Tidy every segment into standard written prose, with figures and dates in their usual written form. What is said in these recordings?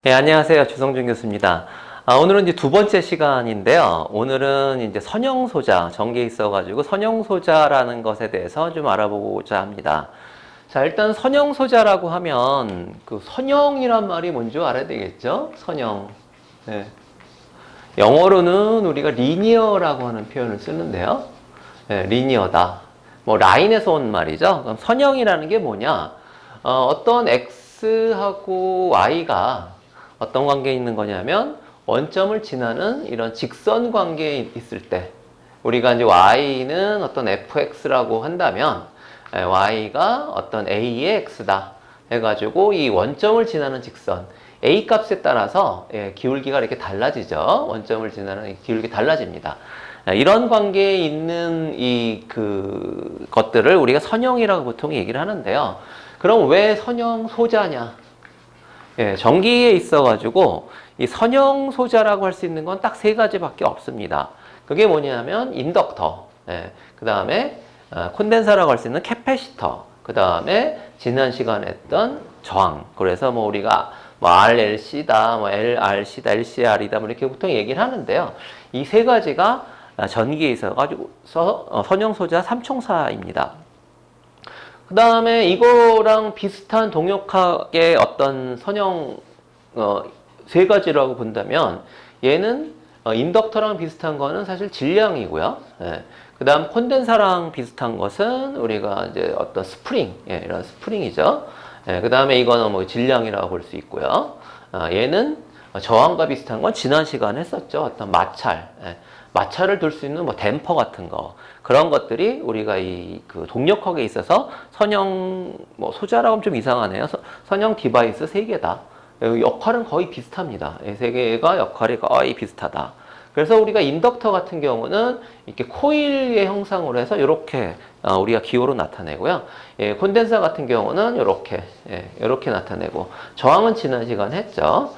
네, 안녕하세요. 주성준 교수입니다. 오늘은 이제 두 번째 시간인데요. 오늘은 이제 선형소자, 전개에 있어가지고 선형소자라는 것에 대해서 좀 알아보고자 합니다. 자, 일단 선형소자라고 하면 그 선형이란 말이 뭔지 알아야 되겠죠? 선형. 네. 영어로는 우리가 리니어라고 하는 표현을 쓰는데요. 네, 리니어다. 뭐 라인에서 온 말이죠. 그럼 선형이라는 게 뭐냐? 어떤 x하고 y가 어떤 관계에 있는 거냐면 원점을 지나는 이런 직선 관계에 있을 때 우리가 이제 y는 어떤 fx라고 한다면 y가 어떤 a의 x다 해가지고 이 원점을 지나는 직선 a 값에 따라서 기울기가 이렇게 달라지죠. 원점을 지나는 기울기 달라집니다. 이런 관계에 있는 것들을 우리가 선형이라고 보통 얘기를 하는데요. 그럼 왜 선형소자냐? 전기에 있어가지고 이 선형소자라고 할 수 있는 건 딱 세 가지밖에 없습니다. 그게 뭐냐면 인덕터, 그 다음에 콘덴서라고 할 수 있는 캐패시터, 그 다음에 지난 시간에 했던 저항. 그래서 뭐 우리가 뭐 RLC다, 뭐 LRC다, LCR이다, 뭐 이렇게 보통 얘기를 하는데요. 이 세 가지가 전기에 있어가지고 선형소자 삼총사입니다. 그 다음에 이거랑 비슷한 동역학의 어떤 선형 세 가지라고 본다면 얘는 인덕터랑 비슷한 거는 사실 질량이고요. 그 다음 콘덴사랑 비슷한 것은 우리가 이제 어떤 스프링, 이런 스프링이죠. 그 다음에 이거는 뭐 질량이라고 볼 수 있고요. 얘는 저항과 비슷한 건 지난 시간에 했었죠. 어떤 마찰을 둘 수 있는 뭐 댐퍼 같은 거. 그런 것들이 우리가 그 동력학에 있어서 선형, 뭐 소자라고 하면 좀 이상하네요. 선형 디바이스 세 개다. 역할은 거의 비슷합니다. 이 세 개가 역할이 거의 비슷하다. 그래서 우리가 인덕터 같은 경우는 이렇게 코일의 형상으로 해서 이렇게 우리가 기호로 나타내고요. 콘덴서 같은 경우는 이렇게 나타내고, 저항은 지난 시간 했죠.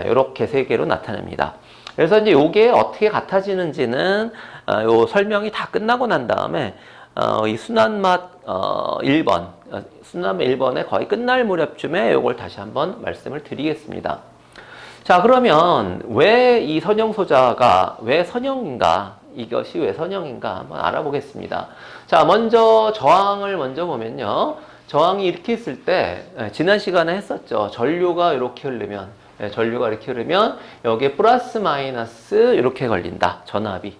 이렇게 세 개로 나타냅니다. 그래서 이제 요게 어떻게 같아지는지는 요 설명이 다 끝나고 난 다음에 이 순환맛 1번, 순환맛 1번에 거의 끝날 무렵쯤에 요걸 다시 한번 말씀을 드리겠습니다. 자, 그러면 왜 이 선형소자가 왜 선형인가? 이것이 왜 선형인가? 한번 알아보겠습니다. 자, 먼저 저항을 먼저 보면요. 저항이 이렇게 있을 때 지난 시간에 했었죠. 전류가 이렇게 흐르면 여기에 플러스 마이너스 이렇게 걸린다. 전압이.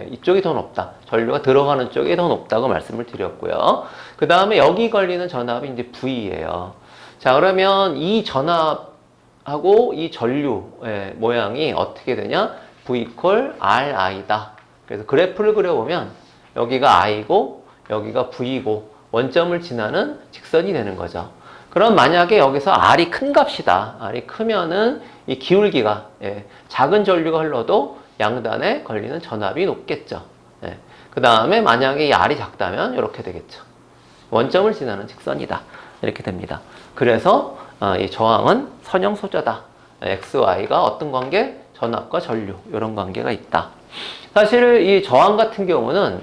이쪽이 더 높다. 전류가 들어가는 쪽이 더 높다고 말씀을 드렸고요. 그 다음에 여기 걸리는 전압이 이제 V예요. 자, 그러면 이 전압하고 이 전류의 모양이 어떻게 되냐? V 이퀄 RI다. 그래서 그래프를 그려보면 여기가 I고 여기가 V고 원점을 지나는 직선이 되는 거죠. 그럼 만약에 여기서 R이 큰 값이다. R이 크면은 이 기울기가 작은 전류가 흘러도 양단에 걸리는 전압이 높겠죠. 그 다음에 만약에 이 R이 작다면 이렇게 되겠죠. 원점을 지나는 직선이다. 이렇게 됩니다. 그래서 이 저항은 선형소자다. XY가 어떤 관계? 전압과 전류 이런 관계가 있다. 사실 이 저항 같은 경우는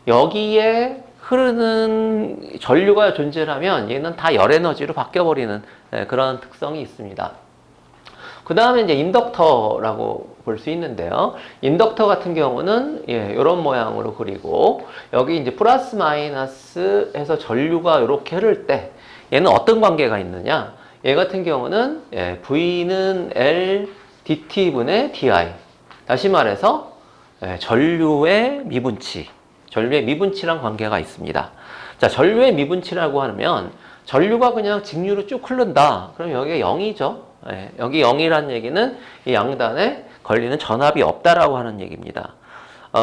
여기에 흐르는 전류가 존재하면 얘는 다 열에너지로 바뀌어버리는 그런 특성이 있습니다. 그 다음에 이제 인덕터라고 볼 수 있는데요. 인덕터 같은 경우는 이런 모양으로 그리고 여기 이제 플러스 마이너스 해서 전류가 이렇게 흐를 때 얘는 어떤 관계가 있느냐? 얘 같은 경우는 V는 L dt분의 di. 다시 말해서 전류의 미분치랑 관계가 있습니다. 자, 전류의 미분치라고 하면 전류가 그냥 직류로 쭉 흐른다. 그럼 여기가 0이죠. 여기 0이라는 얘기는 이 양단에 걸리는 전압이 없다라고 하는 얘기입니다.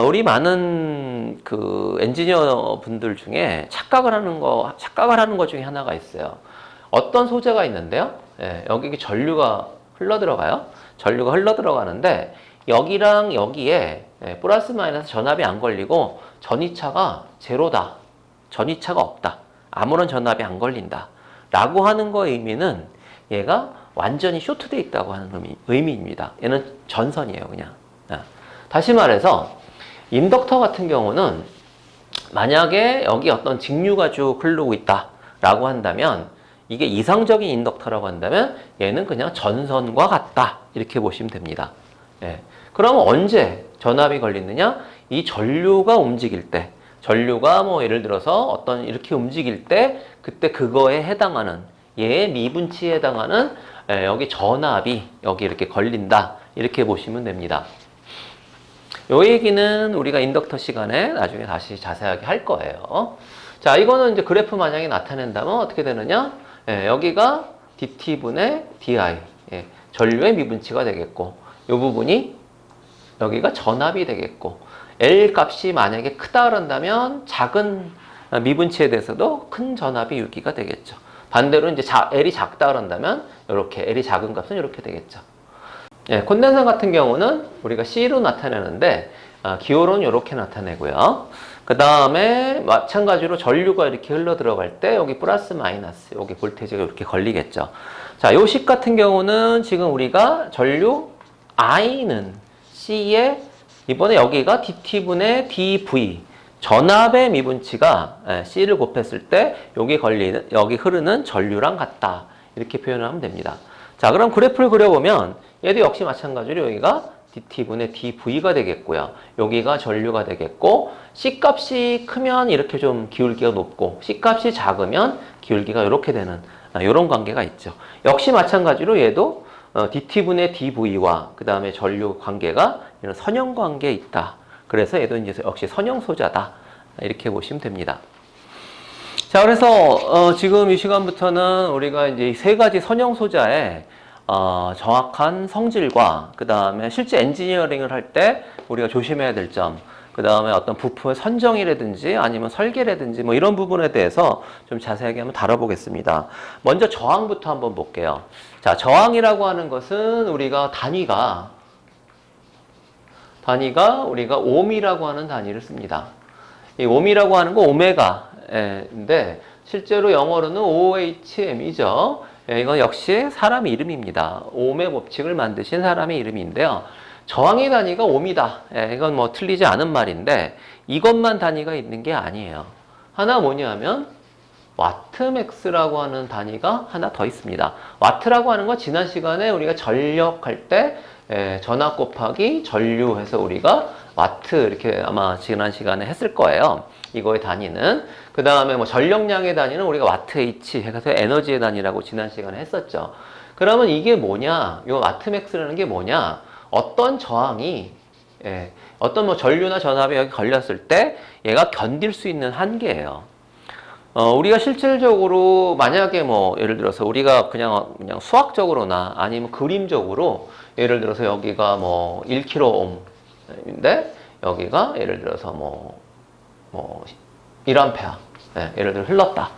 우리 많은 그 엔지니어 분들 중에 착각을 하는 것 중에 하나가 있어요. 어떤 소재가 있는데요. 여기 전류가 흘러들어가요. 전류가 흘러들어가는데 여기랑 여기에 플러스 마이너스 전압이 안 걸리고 전이차가 제로다. 전이차가 없다. 아무런 전압이 안 걸린다. 라고 하는 거의 의미는 얘가 완전히 쇼트되어 있다고 하는 의미입니다. 얘는 전선이에요, 그냥. 다시 말해서 인덕터 같은 경우는 만약에 여기 어떤 직류가 쭉 흐르고 있다 라고 한다면 이게 이상적인 인덕터라고 한다면 얘는 그냥 전선과 같다. 이렇게 보시면 됩니다. 예. 그러면 언제 전압이 걸리느냐? 이 전류가 움직일 때, 전류가 뭐 예를 들어서 어떤 이렇게 움직일 때 그때 그거에 해당하는 얘의 미분치에 해당하는 여기 전압이 여기 이렇게 걸린다. 이렇게 보시면 됩니다. 요 얘기는 우리가 인덕터 시간에 나중에 다시 자세하게 할 거예요. 자, 이거는 이제 그래프 만약에 나타낸다면 어떻게 되느냐? 여기가 dt분의 di, 전류의 미분치가 되겠고, 이 부분이 여기가 전압이 되겠고, L 값이 만약에 크다 그런다면 작은 미분치에 대해서도 큰 전압이 유기가 되겠죠. 반대로 이제 L이 작다 그런다면 이렇게 L이 작은 값은 이렇게 되겠죠. 콘덴서 같은 경우는 우리가 C로 나타내는데 기호로는 이렇게 나타내고요. 그 다음에 마찬가지로 전류가 이렇게 흘러 들어갈 때 여기 플러스 마이너스 여기 볼테이지가 이렇게 걸리겠죠. 자, 요 식 같은 경우는 지금 우리가 전류 I는 C에 이번에 여기가 dt분의 dv 전압의 미분치가 C를 곱했을 때 여기 흐르는 전류랑 같다. 이렇게 표현하면 됩니다. 자, 그럼 그래프를 그려보면 얘도 역시 마찬가지로 여기가 dt분의 dv가 되겠고요. 여기가 전류가 되겠고 C값이 크면 이렇게 좀 기울기가 높고 C값이 작으면 기울기가 이렇게 되는 이런 관계가 있죠. 역시 마찬가지로 얘도 dt분의 dv와 그 다음에 전류 관계가 이런 선형 관계에 있다. 그래서 얘도 이제 역시 선형 소자다. 이렇게 보시면 됩니다. 자, 그래서 지금 이 시간부터는 우리가 이제 이 세 가지 선형 소자의 정확한 성질과 그 다음에 실제 엔지니어링을 할 때 우리가 조심해야 될 점, 그 다음에 어떤 부품의 선정이라든지 아니면 설계라든지 뭐 이런 부분에 대해서 좀 자세하게 한번 다뤄보겠습니다. 먼저 저항부터 한번 볼게요. 자, 저항이라고 하는 것은 우리가 단위가 우리가 옴이라고 하는 단위를 씁니다. 이 옴이라고 하는 거 오메가인데 실제로 영어로는 OHM이죠. 이건 역시 사람 이름입니다. 옴의 법칙을 만드신 사람의 이름인데요. 저항의 단위가 옴이다. 이건 뭐 틀리지 않은 말인데 이것만 단위가 있는 게 아니에요. 하나 뭐냐면 와트맥스라고 하는 단위가 하나 더 있습니다. 와트라고 하는 건 지난 시간에 우리가 전력할 때 전압 곱하기 전류 해서 우리가 와트 이렇게 아마 지난 시간에 했을 거예요. 이거의 단위는. 그 다음에 뭐 전력량의 단위는 우리가 와트 H 해서 에너지의 단위라고 지난 시간에 했었죠. 그러면 이게 뭐냐? 이 와트맥스라는 게 뭐냐? 어떤 저항이 어떤 뭐 전류나 전압이 여기 걸렸을 때 얘가 견딜 수 있는 한계예요. 우리가 실질적으로 만약에 뭐 예를 들어서 우리가 그냥 수학적으로나 아니면 그림적으로 예를 들어서 여기가 뭐 1kΩ인데 여기가 예를 들어서 뭐 1A 예를 들어 흘렀다.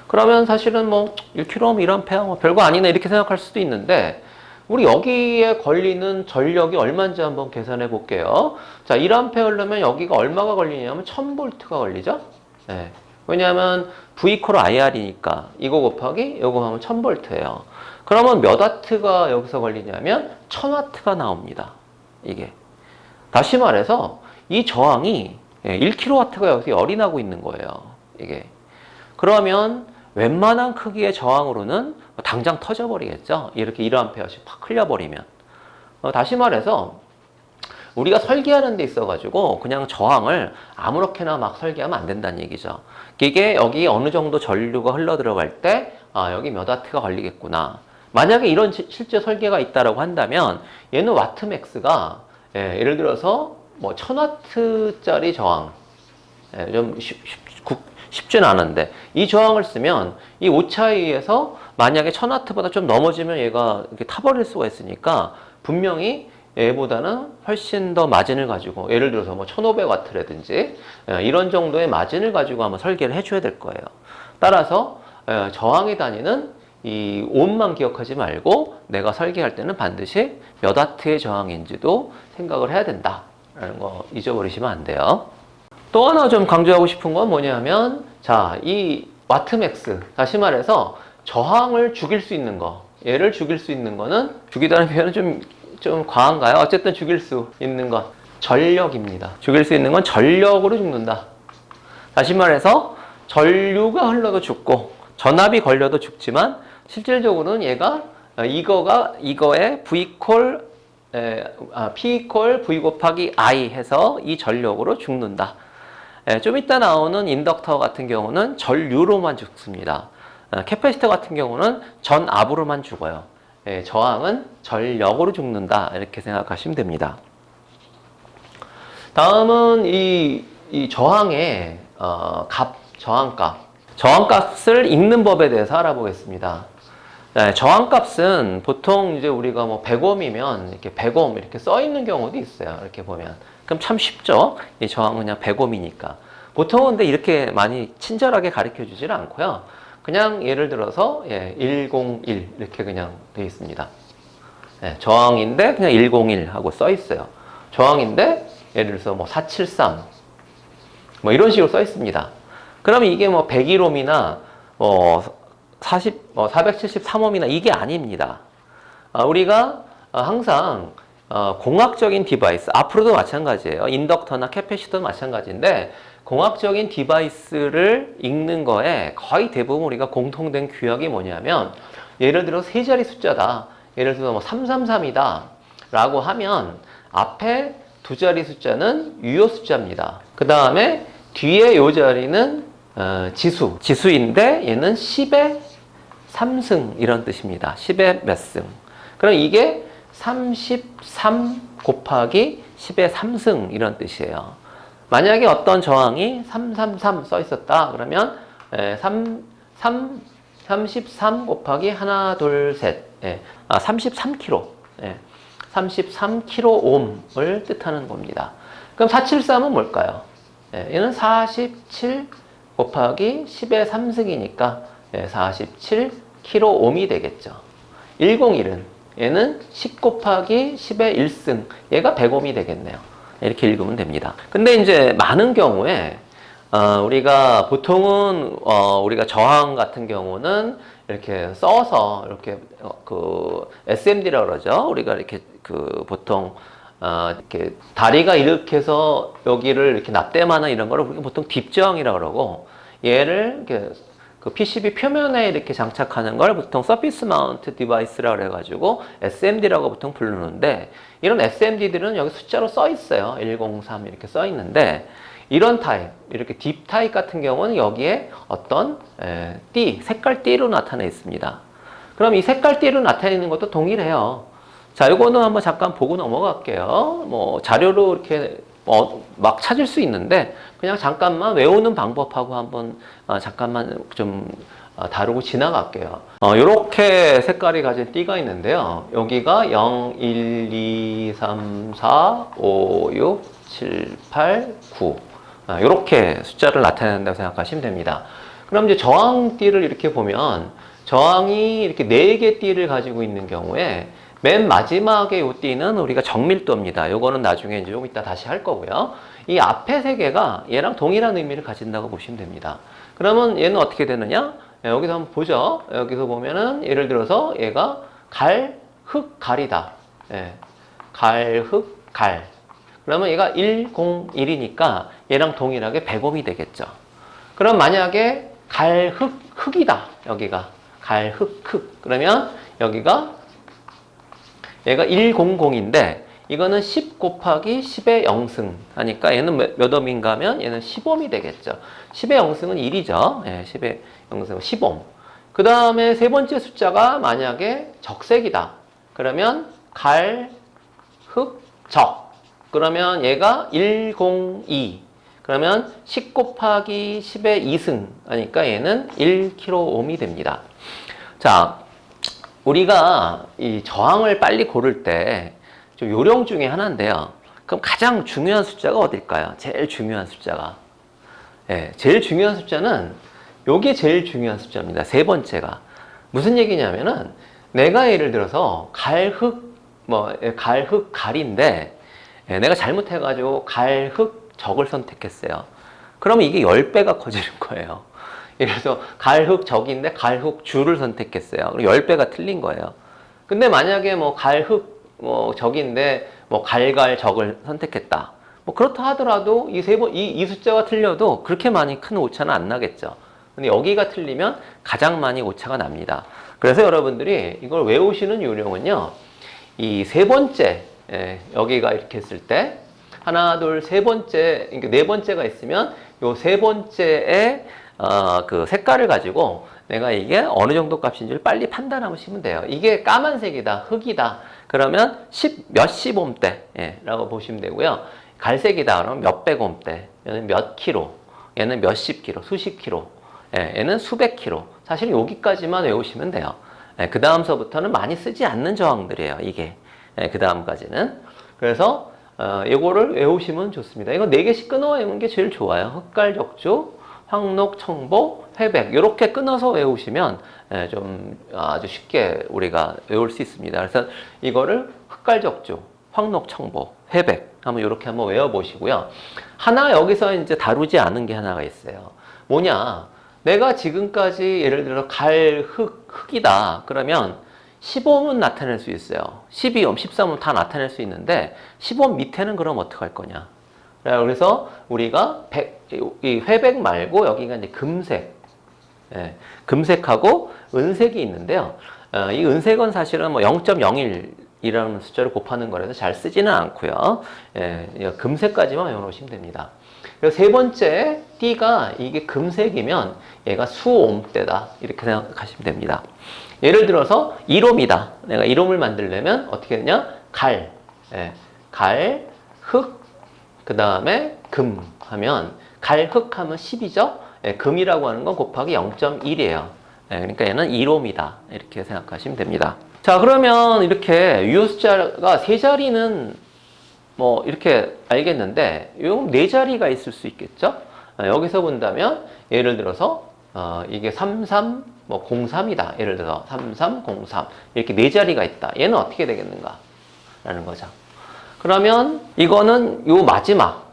그러면 사실은 뭐 1kΩ 1A 뭐 별거 아니네 이렇게 생각할 수도 있는데 우리 여기에 걸리는 전력이 얼마인지 한번 계산해 볼게요. 자, 1A 흐르면 여기가 얼마가 걸리냐면 1000V가 걸리죠. 왜냐하면 V = IR이니까 이거 곱하기 이거 하면 1000V예요. 그러면 몇 와트가 여기서 걸리냐면 1000W가 나옵니다. 이게. 다시 말해서 이 저항이 1kW가 여기서 열이 나고 있는 거예요. 이게. 그러면 웬만한 크기의 저항으로는 당장 터져버리겠죠. 이렇게 1A씩 팍 흘려버리면. 다시 말해서 우리가 설계하는 데 있어가지고 그냥 저항을 아무렇게나 막 설계하면 안 된다는 얘기죠. 이게 여기 어느 정도 전류가 흘러 들어갈 때 여기 몇 와트가 걸리겠구나. 만약에 이런 실제 설계가 있다라고 한다면 얘는 와트맥스가 예를 들어서 뭐 1000W짜리 저항 좀 쉽진 않은데 이 저항을 쓰면 이 오차에 의해서 만약에 1000W보다 좀 넘어지면 얘가 이렇게 타버릴 수가 있으니까 분명히 얘보다는 훨씬 더 마진을 가지고 예를 들어서 뭐 1500W라든지 이런 정도의 마진을 가지고 한번 설계를 해줘야 될 거예요. 따라서 저항의 단위는 이 옴만 기억하지 말고 내가 설계할 때는 반드시 몇 와트의 저항인지도 생각을 해야 된다라는 거 잊어버리시면 안 돼요. 또 하나 좀 강조하고 싶은 건 뭐냐면 자, 이 와트맥스 다시 말해서 저항을 죽일 수 있는 거 얘를 죽일 수 있는 거는 죽이다는 표현은 좀 과한가요? 어쨌든 죽일 수 있는 건 전력입니다. 죽일 수 있는 건 전력으로 죽는다. 다시 말해서 전류가 흘러도 죽고 전압이 걸려도 죽지만 실질적으로는 얘가 이거에 P 이퀄 V 곱하기 I 해서 이 전력으로 죽는다. 좀 이따 나오는 인덕터 같은 경우는 전류로만 죽습니다. 캐패시터 같은 경우는 전압으로만 죽어요. 저항은 전력으로 죽는다. 이렇게 생각하시면 됩니다. 다음은 이 저항의 저항값을 읽는 법에 대해서 알아보겠습니다. 저항값은 보통 이제 우리가 뭐 100ohm이면 이렇게 100ohm 이렇게 써 있는 경우도 있어요. 이렇게 보면. 그럼 참 쉽죠? 이 저항은 그냥 100ohm이니까. 보통은 근데 이렇게 많이 친절하게 가르쳐 주지는 않고요. 그냥 예를 들어서 101 이렇게 그냥 되어 있습니다. 저항인데 그냥 101 하고 써 있어요. 저항인데 예를 들어서 뭐 473 뭐 이런 식으로 써 있습니다. 그러면 이게 뭐 101ohm이나 473ohm이나 이게 아닙니다. 우리가 항상 공학적인 디바이스, 앞으로도 마찬가지예요. 인덕터나 캐패시터도 마찬가지인데 공학적인 디바이스를 읽는 거에 거의 대부분 우리가 공통된 규칙이 뭐냐면 예를 들어 세 자리 숫자다. 예를 들어서 뭐 333이다 라고 하면 앞에 두 자리 숫자는 유효 숫자입니다. 그 다음에 뒤에 요 자리는 지수인데 얘는 10의 3승 이런 뜻입니다. 10의 몇 승. 그럼 이게 33 곱하기 10의 3승 이런 뜻이에요. 만약에 어떤 저항이 333 써 있었다. 그러면 33 곱하기 하나, 둘, 셋. 33kg. 33kΩ을 뜻하는 겁니다. 그럼 473은 뭘까요? 얘는 47 곱하기 10의 3승이니까 47kΩ이 되겠죠. 101은 얘는 10 곱하기 10의 1승. 얘가 100ohm이 되겠네요. 이렇게 읽으면 됩니다. 근데 이제 많은 경우에 우리가 보통은 우리가 저항 같은 경우는 이렇게 써서 이렇게 SMD라고 그러죠. 우리가 이렇게 보통 이렇게 다리가 이렇게 해서 여기를 이렇게 납땜하는 이런 거를 우리가 보통 딥저항이라고 그러고 얘를 이렇게 PCB 표면에 이렇게 장착하는 걸 보통 서피스 마운트 디바이스라고 그래가지고 SMD라고 보통 부르는데 이런 SMD들은 여기 숫자로 써 있어요. 103 이렇게 써 있는데 이런 타입, 이렇게 딥 타입 같은 경우는 여기에 어떤 색깔 띠로 나타내 있습니다. 그럼 이 색깔 띠로 나타내는 것도 동일해요. 자, 이거는 한번 잠깐 보고 넘어갈게요. 뭐 자료로 이렇게 막 찾을 수 있는데 그냥 잠깐만 외우는 방법하고 한번 잠깐만 좀 다루고 지나갈게요. 이렇게 색깔이 가진 띠가 있는데요. 여기가 0, 1, 2, 3, 4, 5, 6, 7, 8, 9 이렇게 숫자를 나타낸다고 생각하시면 됩니다. 그럼 이제 저항띠를 이렇게 보면 저항이 이렇게 4개 띠를 가지고 있는 경우에 맨 마지막에 이 띠는 우리가 정밀도입니다. 이거는 나중에 이제 좀 이따 다시 할 거고요. 이 앞에 3개가 얘랑 동일한 의미를 가진다고 보시면 됩니다. 그러면 얘는 어떻게 되느냐? 여기서 한번 보죠. 여기서 보면은 예를 들어서 얘가 갈, 흑, 갈이다. 갈, 흑, 갈. 그러면 얘가 101이니까 얘랑 동일하게 100ohm이 되겠죠. 그럼 만약에 갈, 흑, 흑이다. 여기가 갈, 흑, 흑. 그러면 여기가 얘가 100인데 이거는 10 곱하기 10의 0승 하니까 얘는 몇 ohm인가 하면 얘는 10ohm이 되겠죠. 10의 0승은 1이죠. 10의 0승은 10ohm. 그 다음에 세 번째 숫자가 만약에 적색이다. 그러면 갈, 흑, 적. 그러면 얘가 102. 그러면 10 곱하기 10의 2승 하니까 얘는 1kΩ이 됩니다. 자, 우리가 이 저항을 빨리 고를 때 좀 요령 중에 하나인데요. 그럼 가장 중요한 숫자가 어딜까요? 제일 중요한 숫자가. 제일 중요한 숫자는 요게 제일 중요한 숫자입니다. 세 번째가. 무슨 얘기냐면은 내가 예를 들어서 갈흑, 갈인데 내가 잘못해가지고 갈흑 적을 선택했어요. 그러면 이게 10배가 커지는 거예요. 예를 들어서 갈흑 적인데 갈흑 주를 선택했어요. 그럼 10배가 틀린 거예요. 근데 만약에 갈흑 적인데 갈갈 적을 선택했다. 그렇다 하더라도 이 숫자가 틀려도 그렇게 많이 큰 오차는 안 나겠죠. 근데 여기가 틀리면 가장 많이 오차가 납니다. 그래서 여러분들이 이걸 외우시는 요령은요, 이 세 번째, 여기가 이렇게 했을 때, 하나, 둘, 세 번째, 그러니까 네 번째가 있으면 요 세 번째의 그 색깔을 가지고 내가 이게 어느 정도 값인지를 빨리 판단하시면 돼요. 이게 까만색이다, 흑이다. 그러면 몇십 옴대라고 보시면 되고요. 갈색이다 그러면 몇백 옴대, 얘는 몇 킬로, 얘는 몇십 킬로, 수십 킬로, 얘는 수백 킬로. 사실 여기까지만 외우시면 돼요. 그 다음서부터는 많이 쓰지 않는 저항들이에요. 이게 그 다음까지는. 그래서 이거를 외우시면 좋습니다. 이거 4개씩 끊어 외우는 게 제일 좋아요. 흑갈적주, 황록, 청보, 회백 이렇게 끊어서 외우시면 좀 아주 쉽게 우리가 외울 수 있습니다. 그래서 이거를 흑갈적주, 황록, 청보, 회백 한번 이렇게 한번 외워보시고요. 하나 여기서 이제 다루지 않은 게 하나가 있어요. 뭐냐? 내가 지금까지 예를 들어 흑이다. 그러면 10옴은 나타낼 수 있어요. 12옴, 13옴 다 나타낼 수 있는데 10옴 밑에는 그럼 어떻게 할 거냐? 그래서 우리가 이 회백 말고 여기가 이제 금색, 금색하고 은색이 있는데요. 이 은색은 사실은 뭐 0.01이라는 숫자를 곱하는 거라서 잘 쓰지는 않고요. 금색까지만 외워놓으시면 됩니다. 그래서 세 번째 띠가 이게 금색이면 얘가 수옴대다 이렇게 생각하시면 됩니다. 예를 들어서 1옴이다. 내가 1옴을 만들려면 어떻게 되냐? 갈, 흑, 그 다음에 금 하면 갈, 흑 하면 10이죠. 금이라고 하는 건 곱하기 0.1이에요. 그러니까 얘는 1옴이다. 이렇게 생각하시면 됩니다. 자, 그러면 이렇게 유효 숫자가 세 자리는 뭐 이렇게 알겠는데 요 네 자리가 있을 수 있겠죠. 여기서 본다면 예를 들어서 이게 3303이다. 예를 들어서 3303 이렇게 네 자리가 있다. 얘는 어떻게 되겠는가? 라는 거죠. 그러면 이거는 요 마지막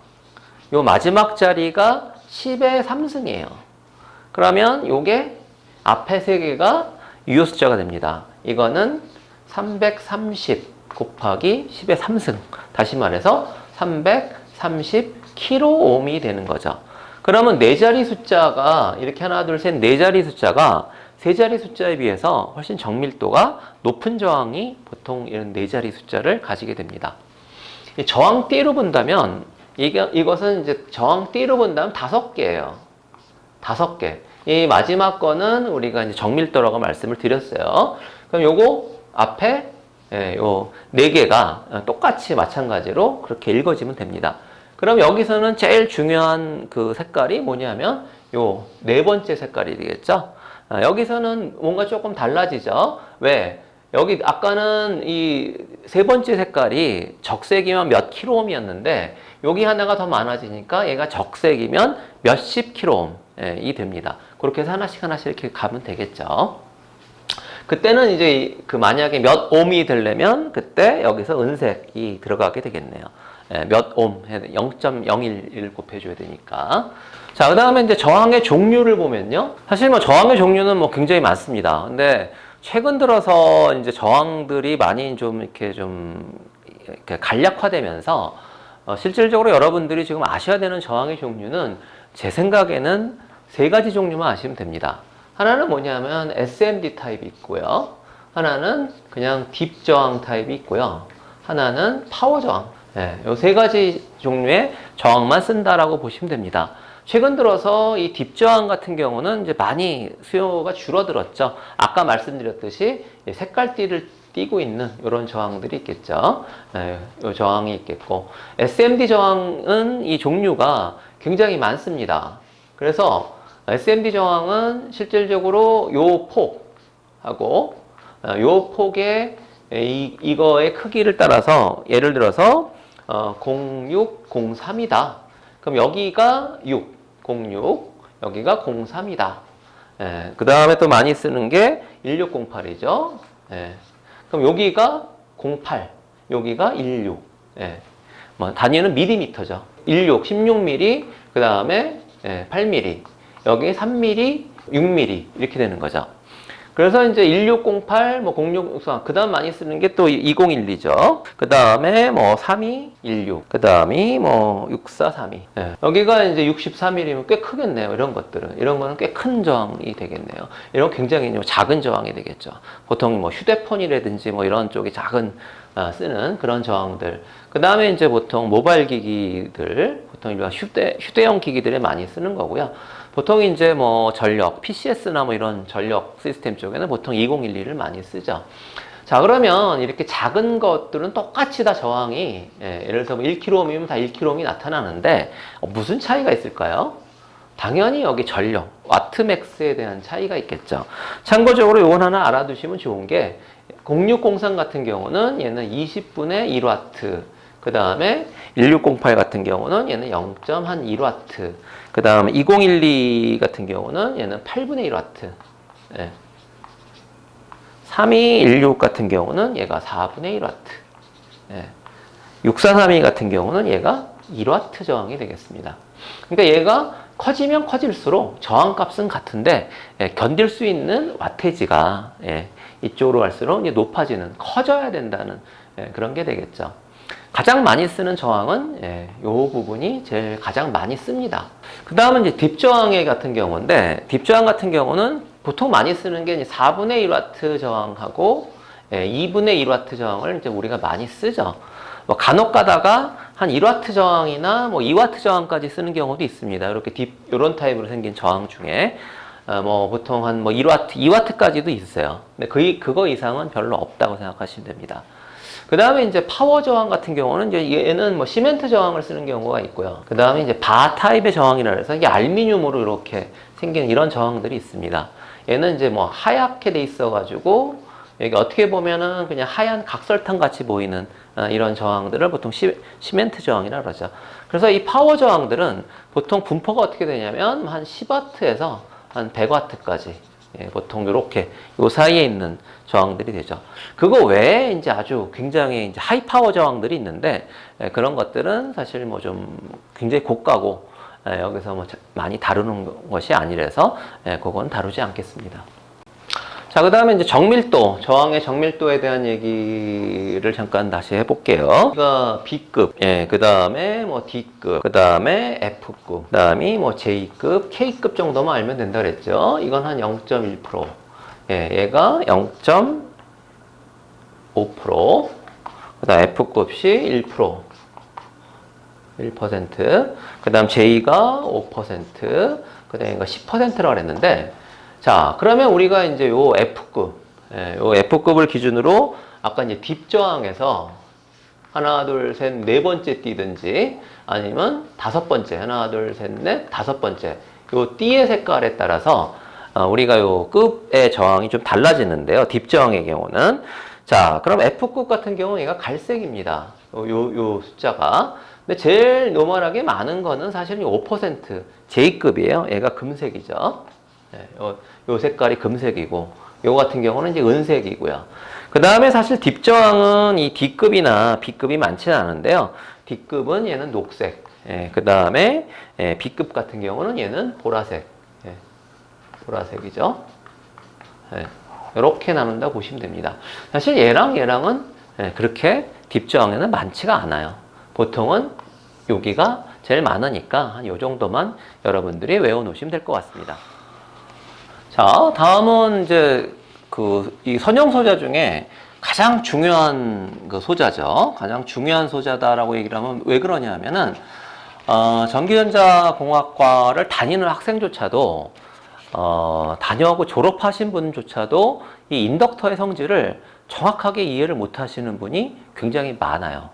자리가 10의 3승이에요. 그러면 요게 앞에 세 개가 유효 숫자가 됩니다. 이거는 330 곱하기 10의 3승. 다시 말해서 330kΩ이 되는 거죠. 그러면 네 자리 숫자가 이렇게 하나, 둘, 셋, 네 자리 숫자가 세 자리 숫자에 비해서 훨씬 정밀도가 높은 저항이 보통 이런 네 자리 숫자를 가지게 됩니다. 저항띠로 본다면 이것은 이제 저항띠로 본다면 5개예요. 5개. 이 마지막 거는 우리가 이제 정밀도라고 말씀을 드렸어요. 그럼 요거 앞에 요 4개가 똑같이 마찬가지로 그렇게 읽어지면 됩니다. 그럼 여기서는 제일 중요한 그 색깔이 뭐냐면 요 네 번째 색깔이 되겠죠. 여기서는 뭔가 조금 달라지죠. 왜? 여기 아까는 이 세 번째 색깔이 적색이면 몇 킬로옴이었는데 여기 하나가 더 많아지니까 얘가 적색이면 몇십 킬로옴이 됩니다. 그렇게 해서 하나씩 이렇게 가면 되겠죠. 그때는 이제 그 만약에 몇 옴이 되려면 그때 여기서 은색이 들어가게 되겠네요. 몇 옴, 0.011 곱해줘야 되니까. 자, 그 다음에 이제 저항의 종류를 보면요. 사실 뭐 저항의 종류는 뭐 굉장히 많습니다. 근데 최근 들어서 이제 저항들이 많이 좀 이렇게 간략화되면서 실질적으로 여러분들이 지금 아셔야 되는 저항의 종류는 제 생각에는 3가지 종류만 아시면 됩니다. 하나는 뭐냐면 SMD 타입이 있고요. 하나는 그냥 딥 저항 타입이 있고요. 하나는 파워 저항. 이 3가지 종류의 저항만 쓴다라고 보시면 됩니다. 최근 들어서 이 딥 저항 같은 경우는 이제 많이 수요가 줄어들었죠. 아까 말씀드렸듯이 색깔띠를 띠고 있는 이런 저항들이 있겠죠. 이 저항이 있겠고, SMD 저항은 이 종류가 굉장히 많습니다. 그래서 SMD 저항은 실질적으로 요 폭하고 요 폭의 이거의 크기를 따라서 예를 들어서 0603이다. 그럼 여기가 6, 06, 여기가 03이다. 그 다음에 또 많이 쓰는 게 1608이죠. 그럼 여기가 08, 여기가 16. 뭐 단위는 밀리미터죠. 16mm, 그 다음에 8mm, 여기 3mm, 6mm 이렇게 되는 거죠. 그래서 이제 1608, 뭐 0664, 그 다음 많이 쓰는 게 또 2012죠. 그 다음에 뭐 3216, 그 다음이 뭐 6432. 네. 여기가 이제 63mm면 꽤 크겠네요. 이런 것들은. 이런 거는 꽤 큰 저항이 되겠네요. 이런 굉장히 작은 저항이 되겠죠. 보통 뭐 휴대폰이라든지 뭐 이런 쪽이 작은 쓰는 그런 저항들. 그 다음에 이제 보통 모바일 기기들, 보통 일반 휴대용 기기들에 많이 쓰는 거고요. 보통 이제 뭐 전력, PCS나 뭐 이런 전력 시스템 쪽에는 보통 2012를 많이 쓰죠. 자, 그러면 이렇게 작은 것들은 똑같이 다 저항이, 예를 들어서 뭐 1kΩ이면 다 1kΩ이 나타나는데, 무슨 차이가 있을까요? 당연히 여기 전력, 와트맥스에 대한 차이가 있겠죠. 참고적으로 이건 하나 알아두시면 좋은 게, 0603 같은 경우는 얘는 20분의 1와트, 그 다음에 1608 같은 경우는 얘는 0.1와트, 그 다음에 2012 같은 경우는 얘는 8분의 1와트, 예. 3216 같은 경우는 얘가 4분의 1와트, 예. 6432 같은 경우는 얘가 1와트 저항이 되겠습니다. 그러니까 얘가 커지면 커질수록 저항값은 같은데, 예, 견딜 수 있는 와테지가, 예, 이쪽으로 갈수록 이제 높아지는, 커져야 된다는, 예, 그런 게 되겠죠. 가장 많이 쓰는 저항은, 예, 이 부분이 제일 가장 많이 씁니다. 그 다음은 이제 딥저항 같은 경우인데, 딥저항 같은 경우는 보통 많이 쓰는 게 4분의 1와트 저항하고, 예, 2분의 1와트 저항을 이제 우리가 많이 쓰죠. 뭐 간혹 가다가 한 1와트 저항이나 뭐 2와트 저항까지 쓰는 경우도 있습니다. 이렇게 이런 타입으로 생긴 저항 중에. 뭐 보통 한 뭐 1와트, 2와트까지도 있어요. 근데 그거 이상은 별로 없다고 생각하시면 됩니다. 그 다음에 이제 파워 저항 같은 경우는 이제 얘는 뭐 시멘트 저항을 쓰는 경우가 있고요. 그 다음에 이제 바 타입의 저항이라 해서 이게 알루미늄으로 이렇게 생기는 이런 저항들이 있습니다. 얘는 이제 뭐 하얗게 돼 있어가지고 여기 어떻게 보면은 그냥 하얀 각설탕 같이 보이는 이런 저항들을 보통 시멘트 저항이라고 그러죠. 그래서 이 파워 저항들은 보통 분포가 어떻게 되냐면 한 10와트에서 한 100와트까지, 예, 보통 이렇게 요 사이에 있는 저항들이 되죠. 그거 외에 이제 아주 굉장히 이제 하이 파워 저항들이 있는데, 예, 그런 것들은 사실 뭐 좀 굉장히 고가고, 예, 여기서 뭐 많이 다루는 것이 아니라서, 예, 그건 다루지 않겠습니다. 자, 그 다음에 이제 정밀도, 저항의 정밀도에 대한 얘기를 잠깐 다시 해볼게요. 여기가 B급, 예, 그 다음에 뭐 D급, 그 다음에 F급, 그 다음이 뭐 J급, K급 정도만 알면 된다 그랬죠. 이건 한 0.1%, 예, 얘가 0.5%, 그 다음 F급이 1%, 1%, 그 다음 J가 5%, 그 다음에 이거 10%라고 그랬는데, 자, 그러면 우리가 이제 요 F급, 예, 요 F급을 기준으로 아까 이제 딥저항에서 하나, 둘, 셋, 네 번째 띠든지 아니면 다섯 번째, 하나, 둘, 셋, 넷, 다섯 번째. 요 띠의 색깔에 따라서 우리가 요 급의 저항이 좀 달라지는데요. 딥저항의 경우는. 자, 그럼 F급 같은 경우는 얘가 갈색입니다. 요 숫자가. 근데 제일 노멀하게 많은 거는 사실은 5% J급이에요. 얘가 금색이죠. 네, 요 색깔이 금색이고, 요 같은 경우는 이제 은색이고요. 그 다음에 사실 딥저항은 이 D급이나 B급이 많지는 않은데요. D급은 얘는 녹색, 예, 그 다음에 예, B급 같은 경우는 얘는 보라색, 예, 보라색이죠. 예, 이렇게 나눈다 보시면 됩니다. 사실 얘랑은 예, 그렇게 딥저항에는 많지가 않아요. 보통은 여기가 제일 많으니까 한 요 정도만 여러분들이 외워놓으시면 될 것 같습니다. 자, 다음은 이제 이 선형 소자 중에 가장 중요한 그 소자죠. 가장 중요한 소자다라고 얘기를 하면 왜 그러냐 하면은, 전기전자공학과를 다니는 학생조차도, 다녀오고 졸업하신 분조차도 이 인덕터의 성질을 정확하게 이해를 못 하시는 분이 굉장히 많아요.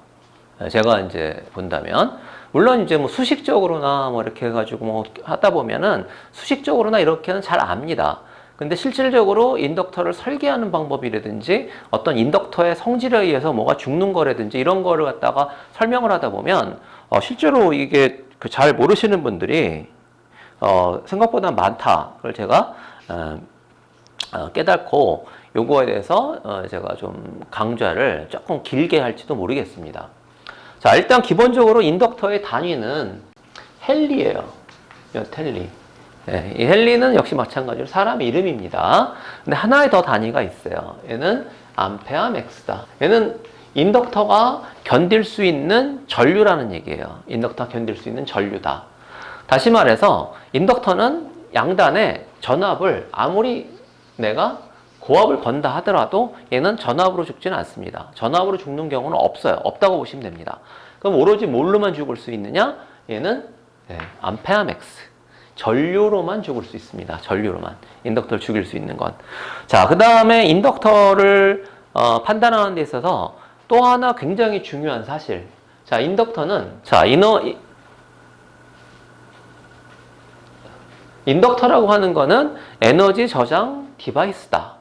제가 이제 본다면. 물론 이제 뭐 수식적으로나 뭐 이렇게 해가지고 뭐 하다 보면은 수식적으로나 이렇게는 잘 압니다. 근데 실질적으로 인덕터를 설계하는 방법이라든지 어떤 인덕터의 성질에 의해서 뭐가 죽는 거라든지 이런 거를 갖다가 설명을 하다 보면 실제로 이게 잘 모르시는 분들이 생각보다 많다. 그걸 제가 깨닫고 요거에 대해서 제가 좀 강좌를 조금 길게 할지도 모르겠습니다. 자, 일단 기본적으로 인덕터의 단위는 헨리예요. 텔리. 네, 이 헨리는 역시 마찬가지로 사람 이름입니다. 근데 하나의 더 단위가 있어요. 얘는 암페어 맥스다. 얘는 인덕터가 견딜 수 있는 전류라는 얘기예요. 인덕터가 견딜 수 있는 전류다. 다시 말해서 인덕터는 양단에 전압을 아무리 내가 고압을 건다 하더라도 얘는 전압으로 죽지는 않습니다. 전압으로 죽는 경우는 없어요. 없다고 보시면 됩니다. 그럼 오로지 뭘로만 죽을 수 있느냐? 얘는 암페어 맥스. 전류로만 죽을 수 있습니다. 전류로만. 인덕터를 죽일 수 있는 건. 자, 그 다음에 인덕터를 판단하는 데 있어서 또 하나 굉장히 중요한 사실. 자, 인덕터는, 인덕터라고 하는 거는 에너지 저장 디바이스다.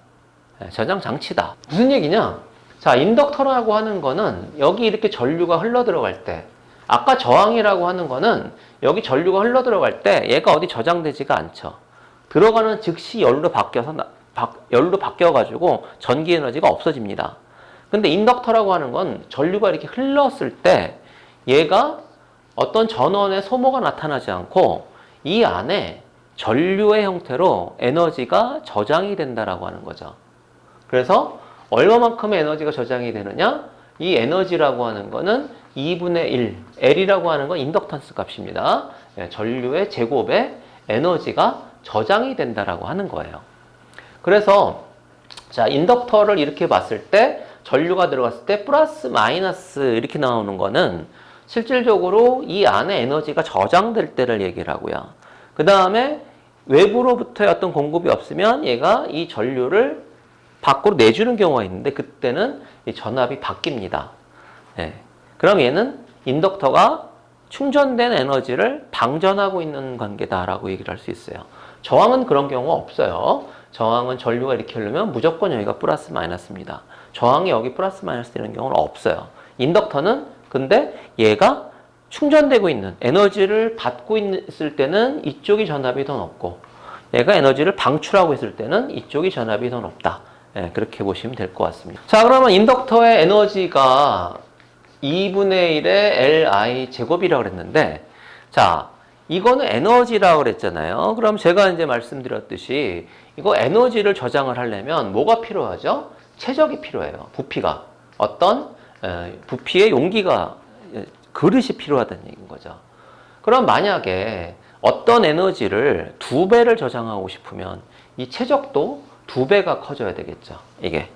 저장 장치다. 무슨 얘기냐? 자, 인덕터라고 하는 거는 여기 이렇게 전류가 흘러 들어갈 때, 아까 저항이라고 하는 거는 여기 전류가 흘러 들어갈 때 얘가 어디 저장되지가 않죠. 들어가는 즉시 열로 바뀌어가지고 전기 에너지가 없어집니다. 근데 인덕터라고 하는 건 전류가 이렇게 흘렀을 때 얘가 어떤 전원의 소모가 나타나지 않고 이 안에 전류의 형태로 에너지가 저장이 된다라고 하는 거죠. 그래서 얼마만큼의 에너지가 저장이 되느냐? 이 에너지라고 하는 거는 2분의 1, L이라고 하는 건 인덕턴스 값입니다. 전류의 제곱에 에너지가 저장이 된다라고 하는 거예요. 그래서 자, 인덕터를 이렇게 봤을 때 전류가 들어갔을 때 플러스 마이너스 이렇게 나오는 거는 실질적으로 이 안에 에너지가 저장될 때를 얘기를 하고요. 그 다음에 외부로부터의 어떤 공급이 없으면 얘가 이 전류를 밖으로 내주는 경우가 있는데 그때는 이 전압이 바뀝니다. 그럼 얘는 인덕터가 충전된 에너지를 방전하고 있는 관계다라고 얘기를 할 수 있어요. 저항은 그런 경우가 없어요. 저항은 전류가 이렇게 흐르면 무조건 여기가 플러스 마이너스입니다. 저항이 여기 플러스 마이너스 되는 경우는 없어요. 인덕터는 근데 얘가 충전되고 있는 에너지를 받고 있을 때는 이쪽이 전압이 더 높고 얘가 에너지를 방출하고 있을 때는 이쪽이 전압이 더 높다. 그렇게 보시면 될 것 같습니다. 자, 그러면 인덕터의 에너지가 2분의 1의 Li 제곱이라고 그랬는데, 자, 이거는 에너지라고 그랬잖아요. 그럼 제가 이제 말씀드렸듯이, 이거 에너지를 저장을 하려면 뭐가 필요하죠? 최적이 필요해요. 부피가. 어떤 부피의 용기가, 그릇이 필요하다는 얘기인 거죠. 그럼 만약에 어떤 에너지를 2배를 저장하고 싶으면 이 최적도 2배가 커져야 되겠죠. 이게.